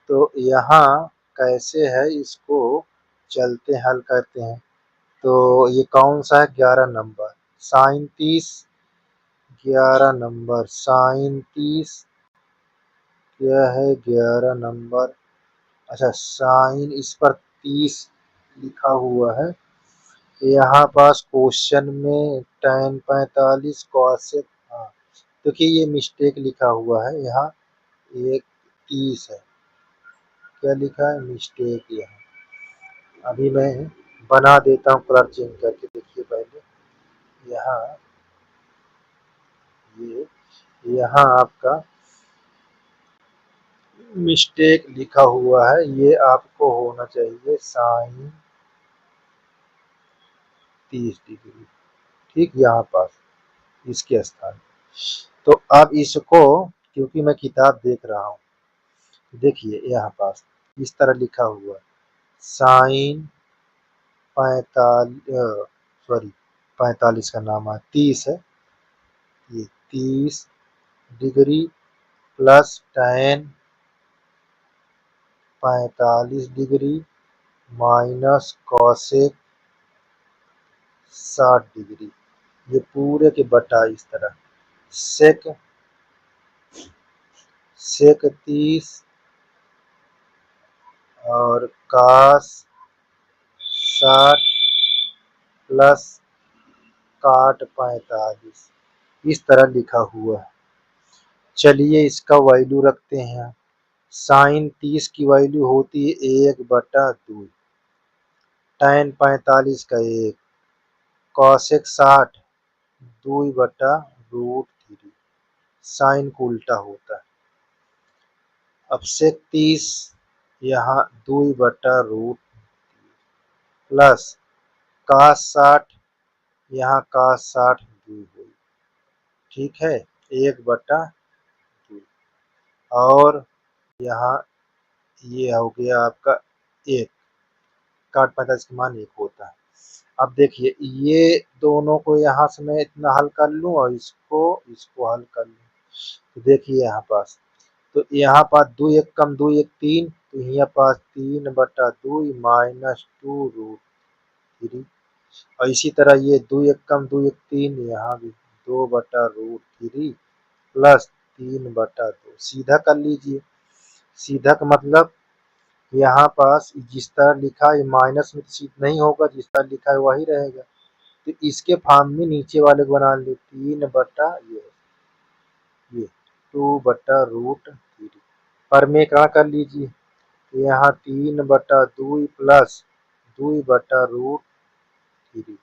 तो यहाँ कैसे है, इसको चलते हल करते हैं, तो ये कौन सा है, 11 नंबर साइन 30, 11 नंबर साइन 30, क्या है 11 नंबर, अच्छा साइन इस पर 30 लिखा हुआ है, यहाँ पास क्वेश्चन में tan 45 कॉसेक, हाँ देखिए ये मिस्टेक लिखा हुआ है, यहाँ एक 30 है, क्या लिखा है मिस्टेक, यहाँ अभी मैं बना देता हूँ कलर चेंज करके, देखिए पहले यहाँ ये यहाँ आपका मिस्टेक लिखा हुआ है, ये आपको होना चाहिए साइन 30 डिग्री, ठीक, यहाँ पास इसके स्थान, तो अब इसको क्योंकि मैं किताब देख रहा हूँ, देखिए यहाँ पास इस तरह लिखा हुआ साइन 45 का नाम है 30 है, ये 30 degree plus tan 45 degree minus cosec 60 degree, ये पूरे के बटा इस तरह सेक 30 और कास 60 प्लस काट 45 इस तरह लिखा हुआ है। चलिए इसका वैल्यू रखते हैं। साइन 30 की वैल्यू होती है 1/2, tan 45 का 1, कॉसेक 60 2/√3, साइन को उल्टा होता है। अब सेक 30 यहाँ 2/√, प्लस कास 60 यहाँ कास 60 2 हुई, ठीक है 1/2, और यहाँ ये हो गया आपका 1, काट 45 का मान 1 होता है। अब देखिए ये दोनों को यहाँ से मैं इतना हल कर लूँ और इसको हल कर लूँ, तो देखिए यहाँ पास, तो यहाँ पास 2 1 कम 2 1 3, तो यहाँ पास 3/2 -2√3, और इसी तरह ये 2 1 कम 2 1 3, यहाँ भी 2/√3 प्लस 3/2, सीधा कर लीजिए। सीधा का मतलब यहाँ पास जिस तरह लिखा है माइनस में तो नहीं होगा, जिस तरह लिखा है वही रहेगा, तो इसके फॉर्म में नीचे वाले को बना ली 3/ये 2/√3, परमेकरण कर लीजिए, तो यहाँ 3/2 प्लस 2/√3,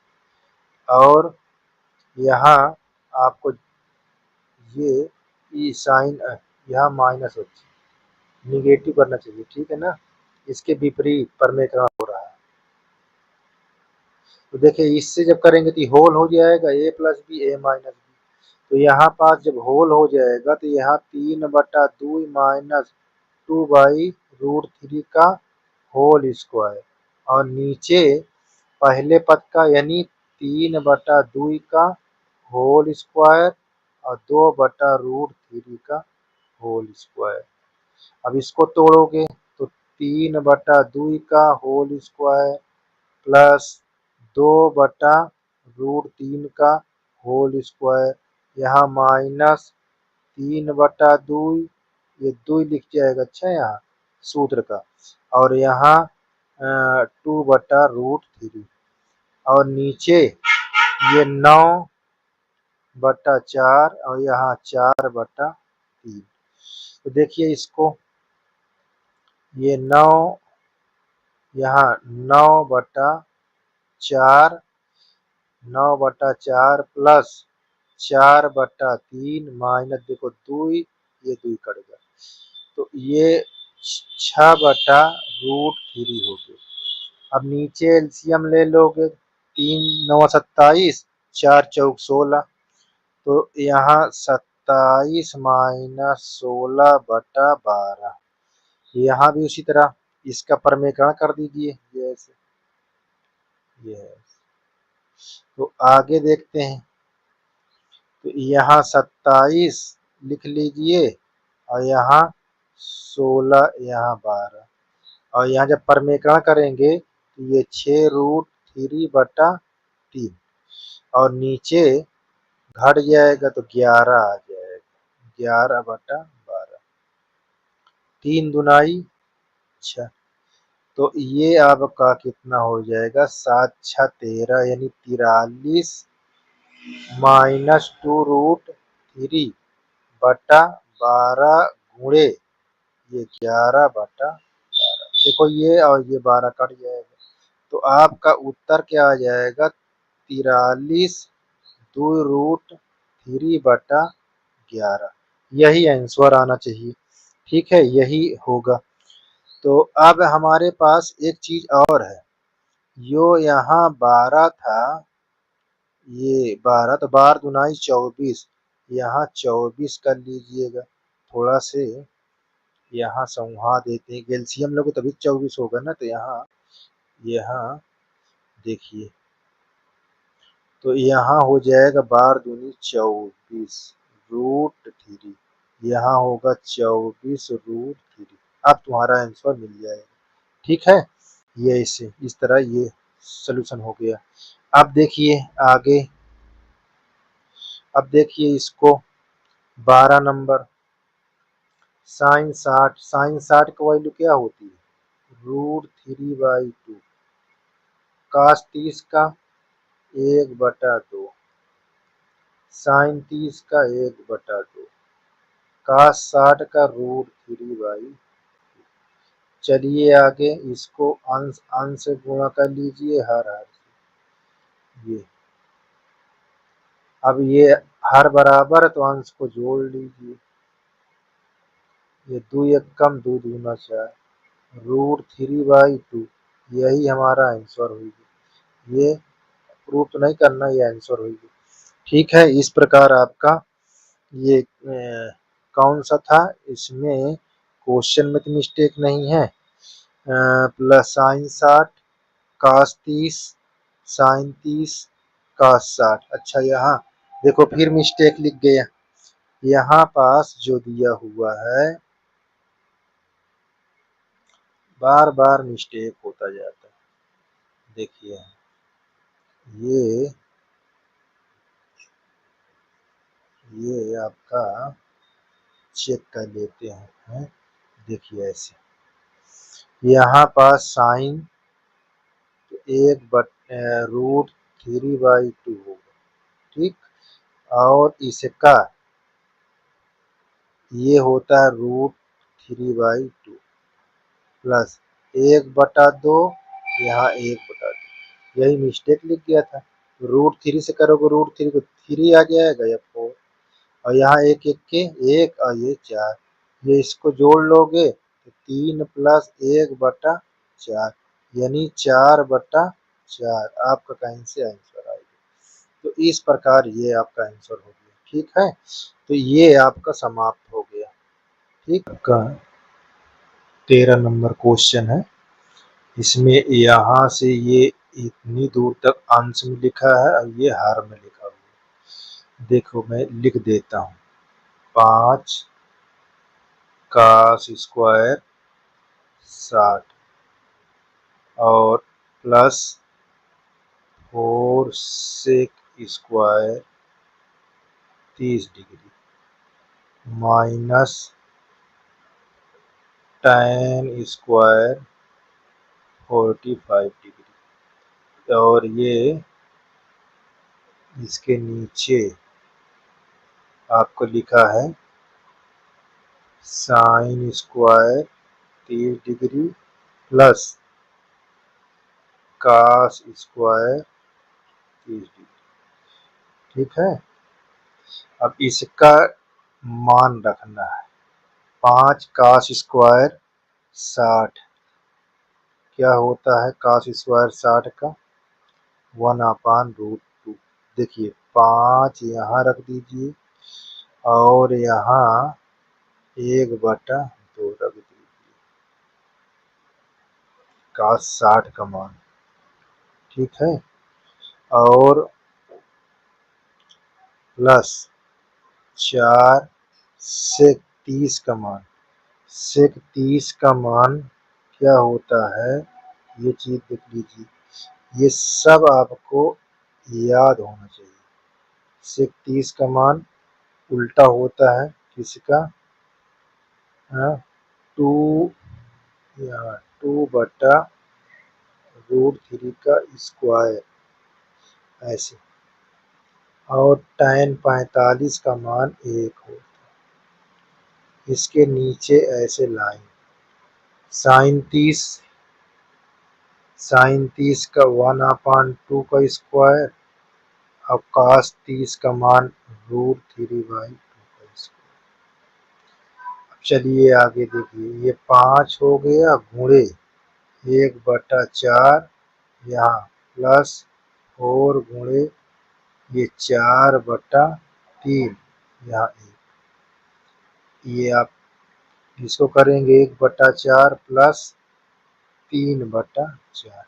और यहाँ आपको ये साइन यहाँ माइनस निगेटिव करना चाहिए, ठीक है ना, इसके विपरीत परमेकरण हो रहा है। तो देखिए इससे जब करेंगे तो होल हो जाएगा a plus b a minus b, तो यहाँ पास जब होल हो जाएगा तो यहाँ 3/2 माइनस 2/√3 का होल स्क्वायर, और नीचे पहले पद का यानी 3/2 का होल स्क्वायर और 2/√3 का होल स्क्वायर। अब इसको तोड़ोगे तो 3/2 का होल स्क्वायर प्लस 2/√3 का होल स्क्वायर, यहाँ माइनस 3/2, ये 2 लिख जाएगा अच्छा यहाँ सूत्र का, और यहाँ 2/√3, और नीचे ये 9/4 और यहाँ 4/3, तो देखिए इसको ये 9 यहाँ 9/4 प्लस 4/3 माइनस देखो 2, ये 2 कट गया, तो ये 6/√3 हो गया। अब नीचे एलसीएम ले लोगे, 3 9 27, 4 चौक 16, तो यहाँ 27 माइनस 16/12, यहाँ भी उसी तरह इसका परमेकरण कर दीजिए, ये ऐसे, ये है। तो आगे देखते हैं, तो यहाँ 27 लिख लीजिए और यहाँ 16, यहाँ 12, और यहाँ जब परमेकरण करेंगे तो ये 6√3/3, और नीचे घट जाएगा तो 11 आ जाएगा, 11/12, 3 दूनाई 6, तो ये आपका कितना हो जाएगा 7 6 13 यानी 43 -2√3/12 गुणे ये 11/12, देखो ये और ये 12 कट जाएगा, तो आपका उत्तर क्या आ जाएगा 43 2√3/11, यही आंसर आना चाहिए, ठीक है यही होगा। तो अब हमारे पास एक चीज और है, जो यहाँ 12 था, ये 12 तो 12 दूनाई 24, यहाँ 24 कर लीजिएगा, थोड़ा से यहाँ संहा देते हैं, एलसीएम लोगे तभी 24 होगा ना। तो यहाँ यहाँ देखिए, तो यहाँ हो जाएगा 12 दूनी 24 रूट 3। यहाँ होगा 24 रूट 3। अब तुम्हारा आंसर मिल जाएगा। ठीक है, ये इस तरह ये सोल्यूशन हो गया। अब देखिए आगे, अब देखिए इसको 12 नंबर साइन 60 की वैल्यू क्या होती है, रूट 3/2 काश 30 का 1/2 साइन 30 का 1/2 काश 60 का रूट 3/2। चलिए आगे इसको अंश अंश से गुणा कर लीजिए हर हर से। ये अब ये हर बराबर है तो अंश को जोड़ लीजिए। ये 2 1 कम 2 दूना 4 रूट 3/2 यही हमारा आंसर होगी। ये प्रूव तो नहीं करना, ये आंसर होगी। ठीक है, इस प्रकार आपका ये कौन सा था, इसमें क्वेश्चन में तो मिस्टेक नहीं है। प्लस साइन 60 काश 30 साइन 30 काश 60। अच्छा यहाँ देखो फिर मिस्टेक लिख गया, यहाँ पास जो दिया हुआ है बार बार मिस्टेक होता जाता है। देखिए ये आपका चेक कर लेते हैं। देखिए ऐसे यहाँ पास साइन रूट 3/2 होगा। ठीक, और इसका ये होता है रूट 3/2 प्लस 1/2 यहाँ 1/2। यही मिस्टेक लिख गया था। रूट 3 से करोगे रूट 3 को 3 आ जाएगा या 4, और यहाँ एक एक के 1 और ये 4। ये इसको जोड़ लोगे तो 3 प्लस 1/4 यानी 4/4 आपका कहीं से आंसर आएगा। तो इस प्रकार ये आपका आंसर हो गया। ठीक है, तो ये आपका समाप्त हो गया। ठीक, आपका 13 नंबर क्वेश्चन है। इसमें यहाँ से ये इतनी दूर तक अंश में लिखा है और ये हर में लिखा हुआ है। देखो मैं लिख देता हूँ, 5 cos² 60 और plus 4 sec² 30 degree minus tan² 45 degree, और ये इसके नीचे आपको लिखा है sin² 30 degree plus cos² 30 degree. ठीक है, अब इसका मान रखना है। 5 cos² 60 क्या होता है, cos² 60 का 1/√2। देखिए 5 यहाँ रख दीजिए और यहाँ 1/2 रख दीजिए cos60 का मान। ठीक है, और प्लस 4 sec30 का मान। sec30 का मान क्या होता है, ये चीज देख लीजिए। ये सब आपको याद होना चाहिए। sec30 का मान उल्टा होता है किसका, 2 या 2/√3 का स्क्वायर ऐसे, और tan 45 का मान 1 होता है। इसके नीचे ऐसे लाइन साइन 30 का 1/2 का स्क्वायर और cos30 का मान √3/2 का स्क्वायर। चलिए आगे देखिए, ये 5 हो गया गुणे 1/4 यहाँ प्लस 4 गुणे ये 4/3 यहाँ 1। ये आप इसको करेंगे 1/4 प्लस 3/4।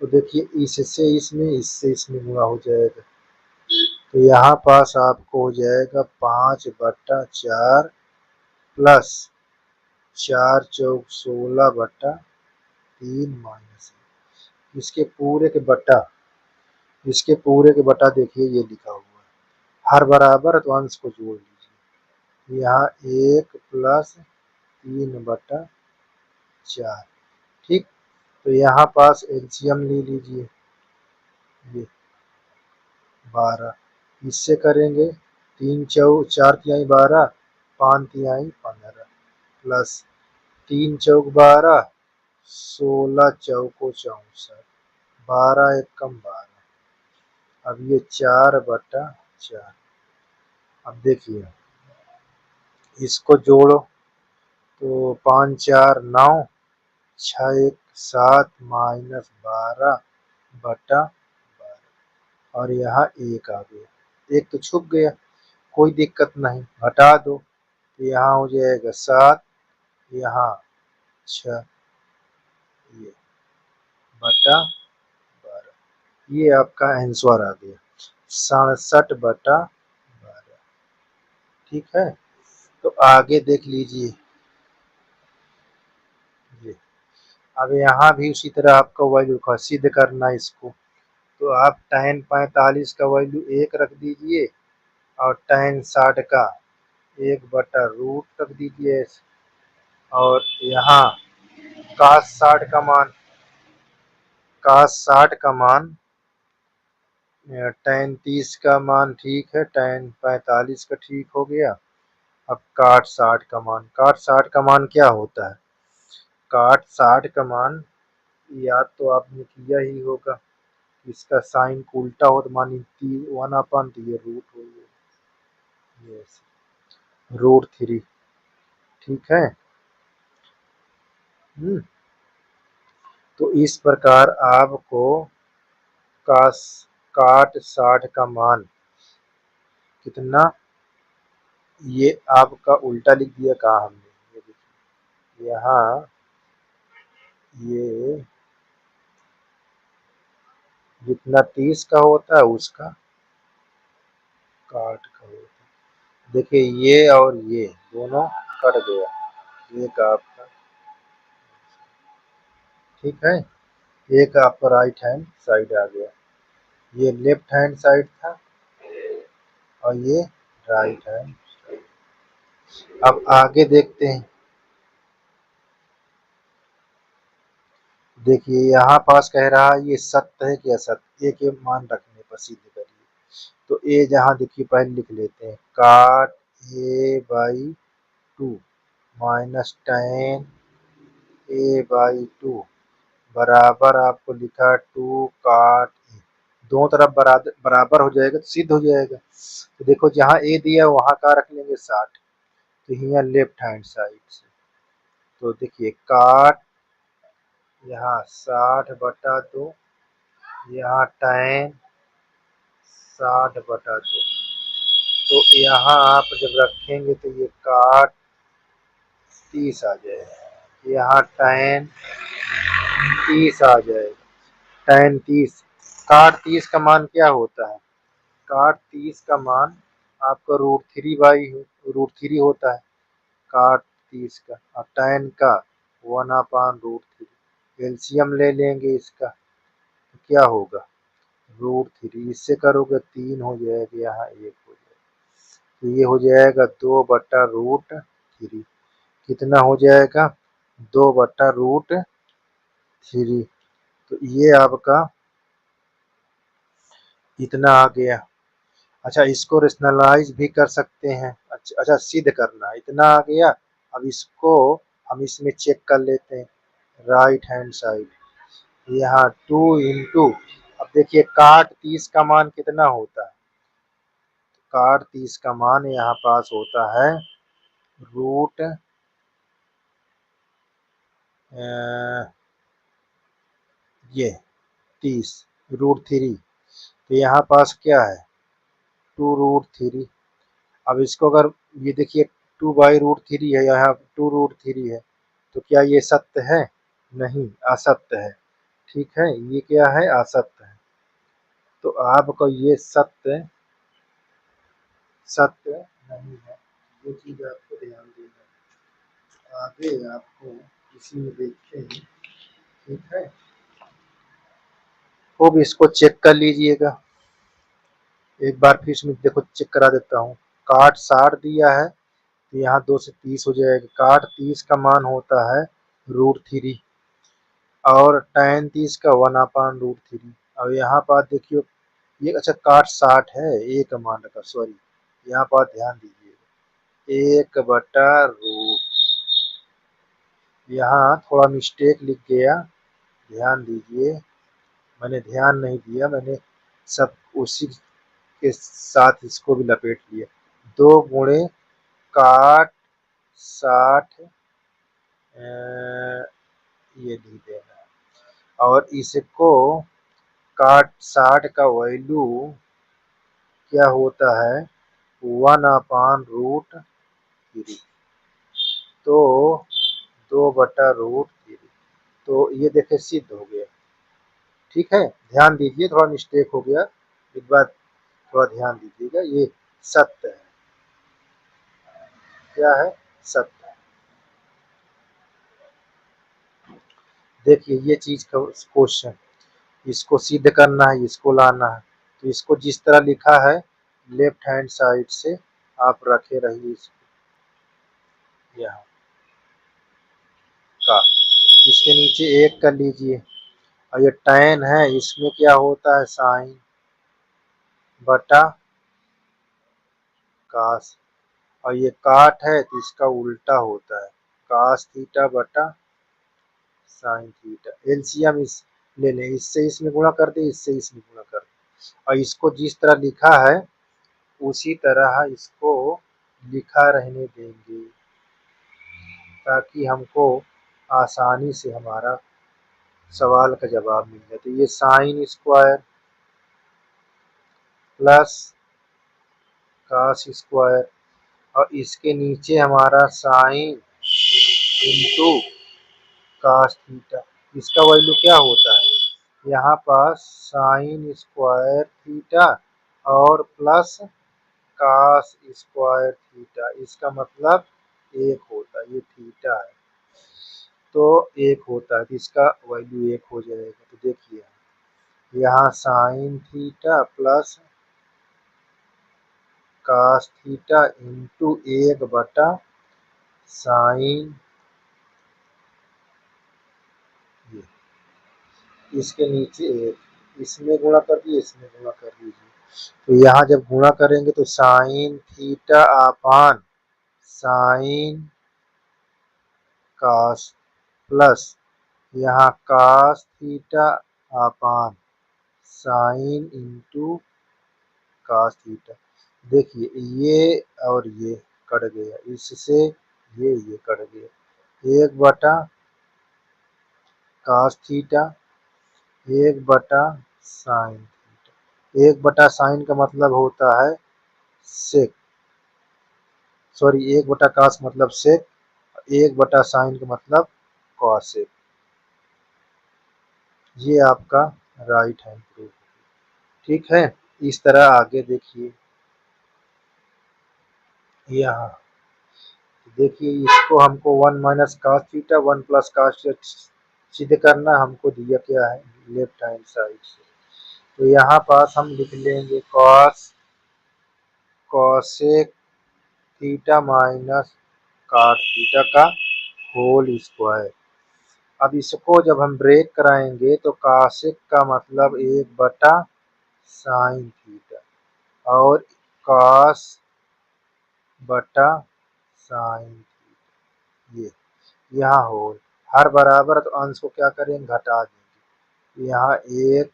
तो देखिए इससे इसमें, इससे इसमें गुणा हो जाएगा, तो यहाँ पास आपको हो जाएगा 5/4 प्लस 4×4 = 16/3 माइनस, इसके पूरे के बटा, इसके पूरे के बटा देखिए ये लिखा हुआ है, हर बराबर तो अंश को जोड़ लीजिए, यहाँ 1+3/4। ठीक, तो यहाँ पास एलसीएम ले लीजिए, ये 12, इससे करेंगे 3×4 = 12, 5×3 = 15 प्लस 3×4 = 12, 16×4 = 64, 12×1 = 12। अब ये 4/4, अब देखिए इसको जोड़ो तो 5×4 = 9, 6×1 = 7 -12/12 और यहाँ 1 आ गया, एक तो छुप गया, कोई दिक्कत नहीं, हटा दो तो यहाँ हो जाएगा 7, यहाँ 6, ये बटा 12, ये आपका आंसर आ गया 67/12। ठीक है, तो आगे देख लीजिए, ये अब यहाँ भी उसी तरह आपका वैल्यू का सिद्ध करना है इसको, तो आप tan 45 का वैल्यू 1 रख दीजिए और tan 60 का 1/√, रख दीजिए, और यहाँ cos 60 का मान tan 30 का मान ठीक है, tan 45 का ठीक हो गया। अब काट 60 का मान क्या होता है, काट 60 का मान याद तो आपने किया ही होगा, इसका साइन को उल्टा हो तो मान 1/, तो ये रूट हो गया, √3। ठीक है, तो इस प्रकार आपको कास काट 60 का मान कितना, ये आपका उल्टा लिख दिया कहा हमने, ये देखिए यहाँ ये जितना 30 का होता है उसका काट का होता है, देखिए ये और ये दोनों कट गया, एक आपका, ठीक है, एक आपका राइट हैंड साइड आ गया, ये लेफ्ट हैंड साइड था और ये राइट हैंड। अब आगे देखते हैं, देखिए यहाँ पास कह रहा है ये सत्य है कि असत्य, एक मान रखने पर सिद्ध करिए, तो ए जहाँ देखिए पहले लिख लेते हैं, काट a/2 माइनस tan a/2 बराबर आपको लिखा 2 काट ए, दोनों तरफ बराबर हो जाएगा तो सिद्ध हो जाएगा, तो देखो जहाँ ए दिया वहाँ का रख लेंगे 60, तो यहाँ लेफ्ट हैंड साइड से, तो देखिए काट यहाँ 60/2, यहाँ tan 60/2, तो यहाँ आप जब रखेंगे तो ये काट 30 आ जाएगा, यहाँ tan 30 आ जाएगा, tan 30, काट 30 का मान क्या होता है, काट 30 का मान आपका √3 होता है, काट 30 का, और tan का 1/√3, एलसीएम ले लेंगे इसका, तो क्या होगा √3, इससे करोगे 3 हो जाएगा, यहाँ 1 हो जाएगा, तो ये हो जाएगा 2/√3, कितना हो जाएगा 2/√3, तो ये आपका इतना आ गया। अच्छा, इसको रेशनलाइज भी कर सकते हैं, अच्छा सिद्ध करना, इतना आ गया, अब इसको हम इसमें चेक कर लेते हैं, राइट हैंड साइड, यहाँ 2 इंटू, अब देखिए काट 30 का मान कितना होता है, काट 30 का मान यहाँ पास होता है रूट ये 30 √3, तो यहाँ पास क्या है 2√3, अब इसको अगर ये देखिए 2/√3 है, यहाँ 2√3 है, तो क्या ये सत्य है? नहीं, असत्य है। ठीक है, ये क्या है? असत्य है। तो आपको ये सत्य सत्य नहीं है, ये चीज आपको ध्यान देना है। आगे आपको इसी में देखते हैं। ठीक है, खूब इसको चेक कर लीजिएगा। एक बार फिर इसमें देखो, चेक करा देता हूँ। काट 60 दिया है, तो यहाँ 2 से 30 हो जाएगा। काट 30 का मान होता है √3 और tan 30 का 1/√3। अब यहाँ पर देखियो, ये अच्छा काट 60 है, ए का मान रखा, सॉरी, यहाँ पर ध्यान दीजिए, 1/√। यहाँ थोड़ा मिस्टेक लिख गया, ध्यान दीजिए। मैंने ध्यान नहीं दिया, मैंने सब उसी के साथ इसको भी लपेट लिया। 2 गुणे काट 60, ये नहीं देना है। और इसको काट 60 का वैल्यू क्या होता है? 1/√3। तो 2/√3, तो ये देखे सिद्ध हो गया। ठीक है, ध्यान दीजिए, थोड़ा मिस्टेक हो गया, एक बार थोड़ा ध्यान दीजिएगा। ये सत्य है। क्या है? सत्य है। देखिए ये चीज का क्वेश्चन, इसको सिद्ध करना है, इसको लाना है। तो इसको जिस तरह लिखा है लेफ्ट हैंड साइड से आप रखे रहिए इसको यहाँ का, इसके नीचे 1 कर लीजिए। और ये tan है, इसमें क्या होता है? साइन बटा कास। और ये काट है, तो इसका उल्टा होता है, कास थीटा बटा साइन थीटा। एलसीएम इस ले लें, इससे इसमें गुणा कर दे, इससे इसमें गुणा कर दे। और इसको जिस तरह लिखा है उसी तरह इसको लिखा रहने देंगे, ताकि हमको आसानी से हमारा सवाल का जवाब मिल जाए। तो ये sine square plus cos square, और इसके नीचे हमारा साइन इंटू कास थीटा। इसका वैल्यू क्या होता है? यहाँ पास साइन स्क्वायर थीटा और प्लस कास स्क्वायर थीटा, इसका मतलब 1 होता है। ये थीटा है तो 1 होता है, तो इसका वैल्यू 1 हो जाएगा। तो देखिए यहाँ sine theta plus cos theta into 1/साइन, इसके नीचे 1, इसमें गुणा कर दिए, इसमें गुणा कर दीजिए। तो यहाँ जब गुणा करेंगे तो sine theta upon sine cos plus यहाँ cos theta upon sine into cos theta. देखिए ये और ये कट गया, इससे ये कट गया। 1/कास थीटा, 1/साइन थीटा। 1/साइन का मतलब होता है सेक, सॉरी 1/कास मतलब सेक, 1/साइन का मतलब कॉसेक। ये आपका राइट हैंड प्रूफ। ठीक है, इस तरह आगे देखिए। यहाँ देखिए, इसको हमको 1 minus cos theta 1 plus cos सिद्ध करना, हमको दिया क्या है लेफ्ट हैंड साइड से। तो यहाँ पास हम लिख लेंगे कॉस कॉसेक थीटा माइनस काट थीटा का होल स्क्वायर। अब इसको जब हम ब्रेक कराएंगे तो कासेक का मतलब 1/साइन थीटा और कास बटा साइन थीटा। ये यहाँ होल, हर बराबर तो अंश को क्या करेंगे? घटा देंगे। यहाँ 1/,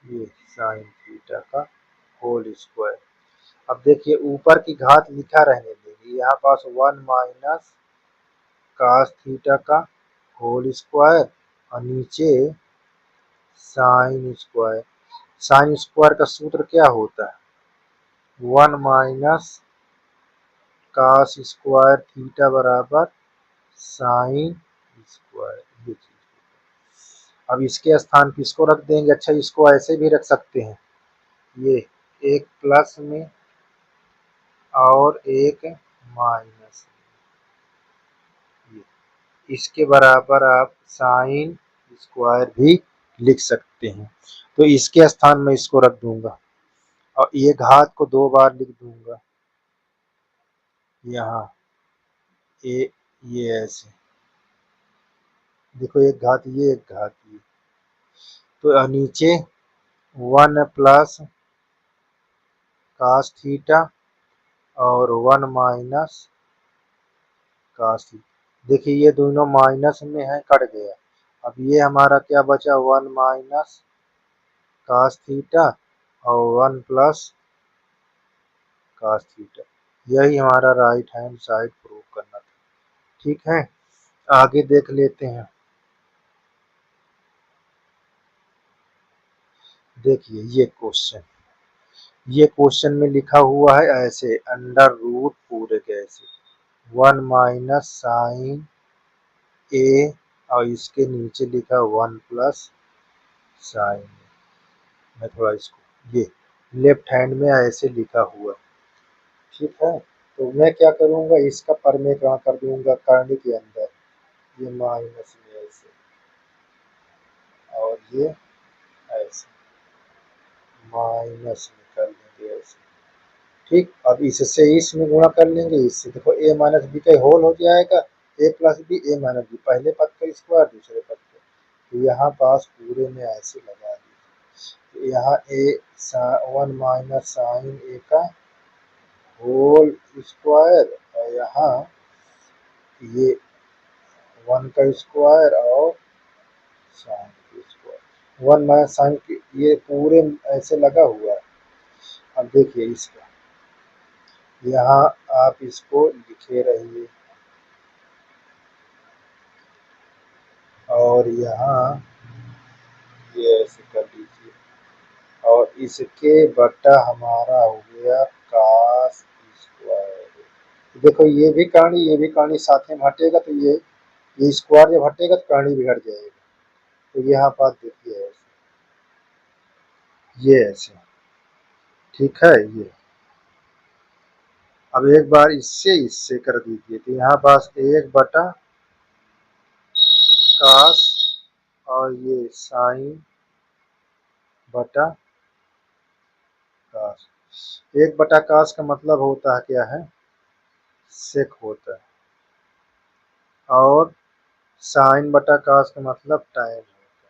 ये साइन थीटा का होल स्क्वायर। अब देखिए ऊपर की घात लिखा रहने देंगे, यहाँ पास 1 माइनस कास थीटा का होल स्क्वायर और नीचे साइन स्क्वायर। साइन स्क्वायर का सूत्र क्या होता है? 1 माइनस कास स्क्वायर थीटा बराबर साइन स्क्वायर, ये चीज। अब इसके स्थान पे इसको रख देंगे। अच्छा, इसको ऐसे भी रख सकते हैं, ये एक प्लस में और एक माइनस में, इसके बराबर आप साइन स्क्वायर भी लिख सकते हैं। तो इसके स्थान में इसको रख दूंगा और ये घात को 2 बार लिख दूंगा यहाँ, ये ऐसे, देखो एक घात ये एक घात ये, तो नीचे 1 प्लस कास थीटा और 1 माइनस कास थीटा। देखिए ये दोनों माइनस में है, कट गया। अब ये हमारा क्या बचा, 1 माइनस कास थीटा और 1 प्लस कास थीटा। यही हमारा राइट हैंड साइड प्रूव करना था। ठीक है, आगे देख लेते हैं। देखिए ये क्वेश्चन में लिखा हुआ है ऐसे, अंडर रूट पूरे के ऐसे 1 माइनस साइन ए और इसके नीचे लिखा 1 प्लस साइन। मैं थोड़ा इसको, ये लेफ्ट हैंड में ऐसे लिखा हुआ। ठीक है, तो मैं क्या करूंगा, इसका परमेकरण कर दूंगा करने के अंदर, ये माइनस में ऐसे और ये ऐसे माइनस में कर लेंगे ऐसे। ठीक, अब इससे इसमें गुणा कर लेंगे, इससे देखो a माइनस बी का होल हो जाएगा, a plus b a minus b, पहले पद का स्क्वायर दूसरे पद का। तो यहाँ पास पूरे में ऐसे लगा दीजिए, तो यहाँ a 1 माइनस साइन ए का होल स्क्वायर और यहाँ ये 1 का स्क्वायर और साइन का स्क्वायर, 1 माइनस साइन की, ये पूरे ऐसे लगा हुआ है। अब देखिए इसका, यहाँ आप इसको लिखे रहिए और यहाँ ये ऐसे कर लीजिए और इसके बटा हमारा हो गया कास स्क्वायर। देखो ये भी कहानी साथ में हटेगा, तो ये स्क्वायर जब हटेगा तो कहानी भी हट जाएगा। तो यहाँ बात देखिए ऐसे, ये ऐसे, ठीक है। ये अब एक बार इससे इससे कर दीजिए, तो यहाँ पास 1 बटा कास और ये साइन बटा कास। 1 बटा कास का मतलब होता है क्या है, सेक होता है, और साइन बटा कास का मतलब टाइम होता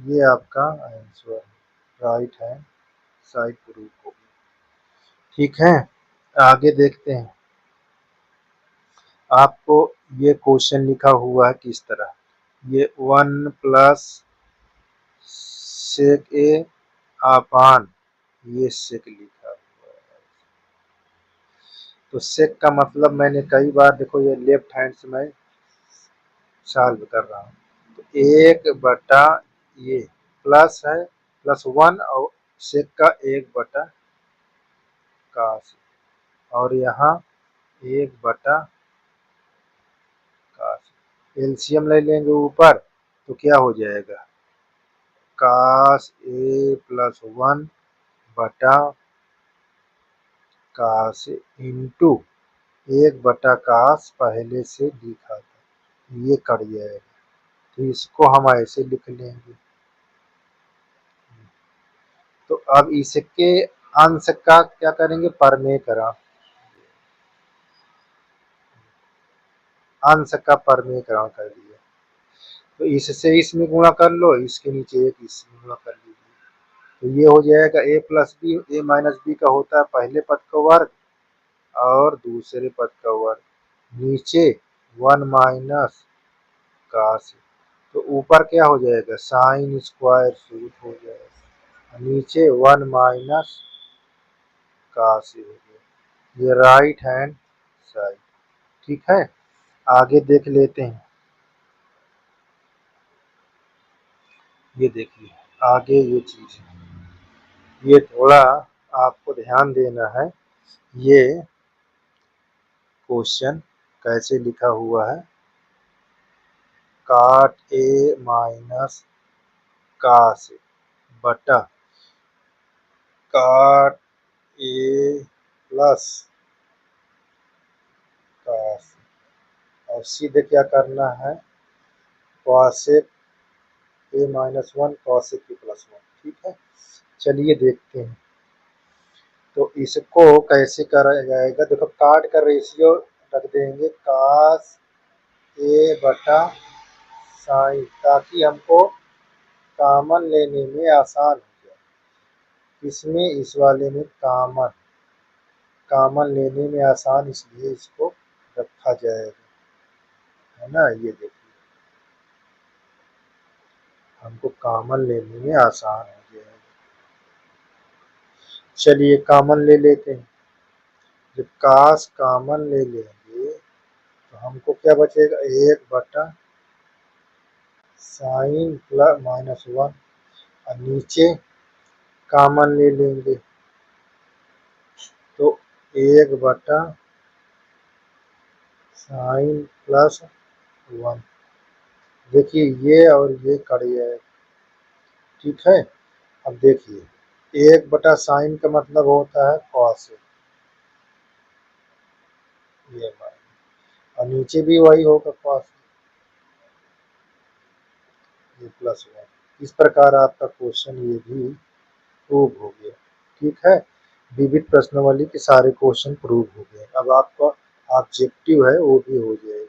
है। ये आपका आंसर राइट है, साइड प्रूफ हो। ठीक है, आगे देखते हैं। आपको ये क्वेश्चन लिखा हुआ है किस तरह, ये 1 प्लस सेक ए अपान ये सेक लिखा हुआ है। तो सेक का मतलब मैंने कई बार, देखो ये लेफ्ट हैंड से मैं सॉल्व कर रहा हूँ, तो 1 बटा ये प्लस है प्लस 1 और सेक का 1 बटा कास, और यहाँ 1 बटा कास। एलसीएम ले लेंगे ऊपर तो क्या हो जाएगा, कास ए प्लस 1 बटा कास इंटू 1 बटा कास पहले से लिखा था, ये कट जाएगा। तो इसको हम ऐसे लिख लेंगे। तो अब इसके अंश का क्या करेंगे, परमेकरण, अंश का परमेकरण कर लिया। तो इससे इसमें गुणा कर लो, इसके नीचे एक इसमें गुणा कर लीजिए, तो ये हो जाएगा a plus b, a minus b का होता है पहले पद का वर्ग और दूसरे पद का वर्ग, नीचे 1 माइनस कास, तो ऊपर क्या हो जाएगा, साइन स्क्वायर रूट हो जाएगा, नीचे 1 माइनस कास हो गया। ये राइट हैंड साइड। ठीक है, आगे देख लेते हैं। ये देखिए आगे ये चीज, ये थोड़ा आपको ध्यान देना है ये क्वेश्चन कैसे लिखा हुआ है। cot a माइनस cos बटा cot a प्लस cos और सीधे क्या करना है cosec a minus one cosec a plus one. ठीक है, चलिए देखते हैं तो इसको कैसे करा जाएगा। देखो काट का रेशियो रख देंगे cos a बटा साइन, ताकि हमको कॉमन लेने में आसान हो जाए। इसमें इस वाले में कॉमन लेने में आसान, इसलिए इसको रखा जाएगा, है ना। ये देखिए हमको कॉमन लेने में आसान हो जाएगा। चलिए कॉमन ले लेते हैं। जब कास कॉमन ले लेंगे तो हमको क्या बचेगा, एक बटा साइन प्लस माइनस वन, और नीचे कॉमन ले लेंगे तो एक बटा साइन प्लस वन। देखिए ये और ये कट जाएगा। ठीक है, अब देखिए एक बटा साइन का मतलब होता है कॉस, ये और नीचे भी वही होगा कॉस, ये प्लस वन। इस प्रकार आपका क्वेश्चन ये भी प्रूव हो गया। ठीक है, विविध प्रश्नावली के सारे क्वेश्चन प्रूव हो गए। अब आपका ऑब्जेक्टिव है वो भी हो जाएगा।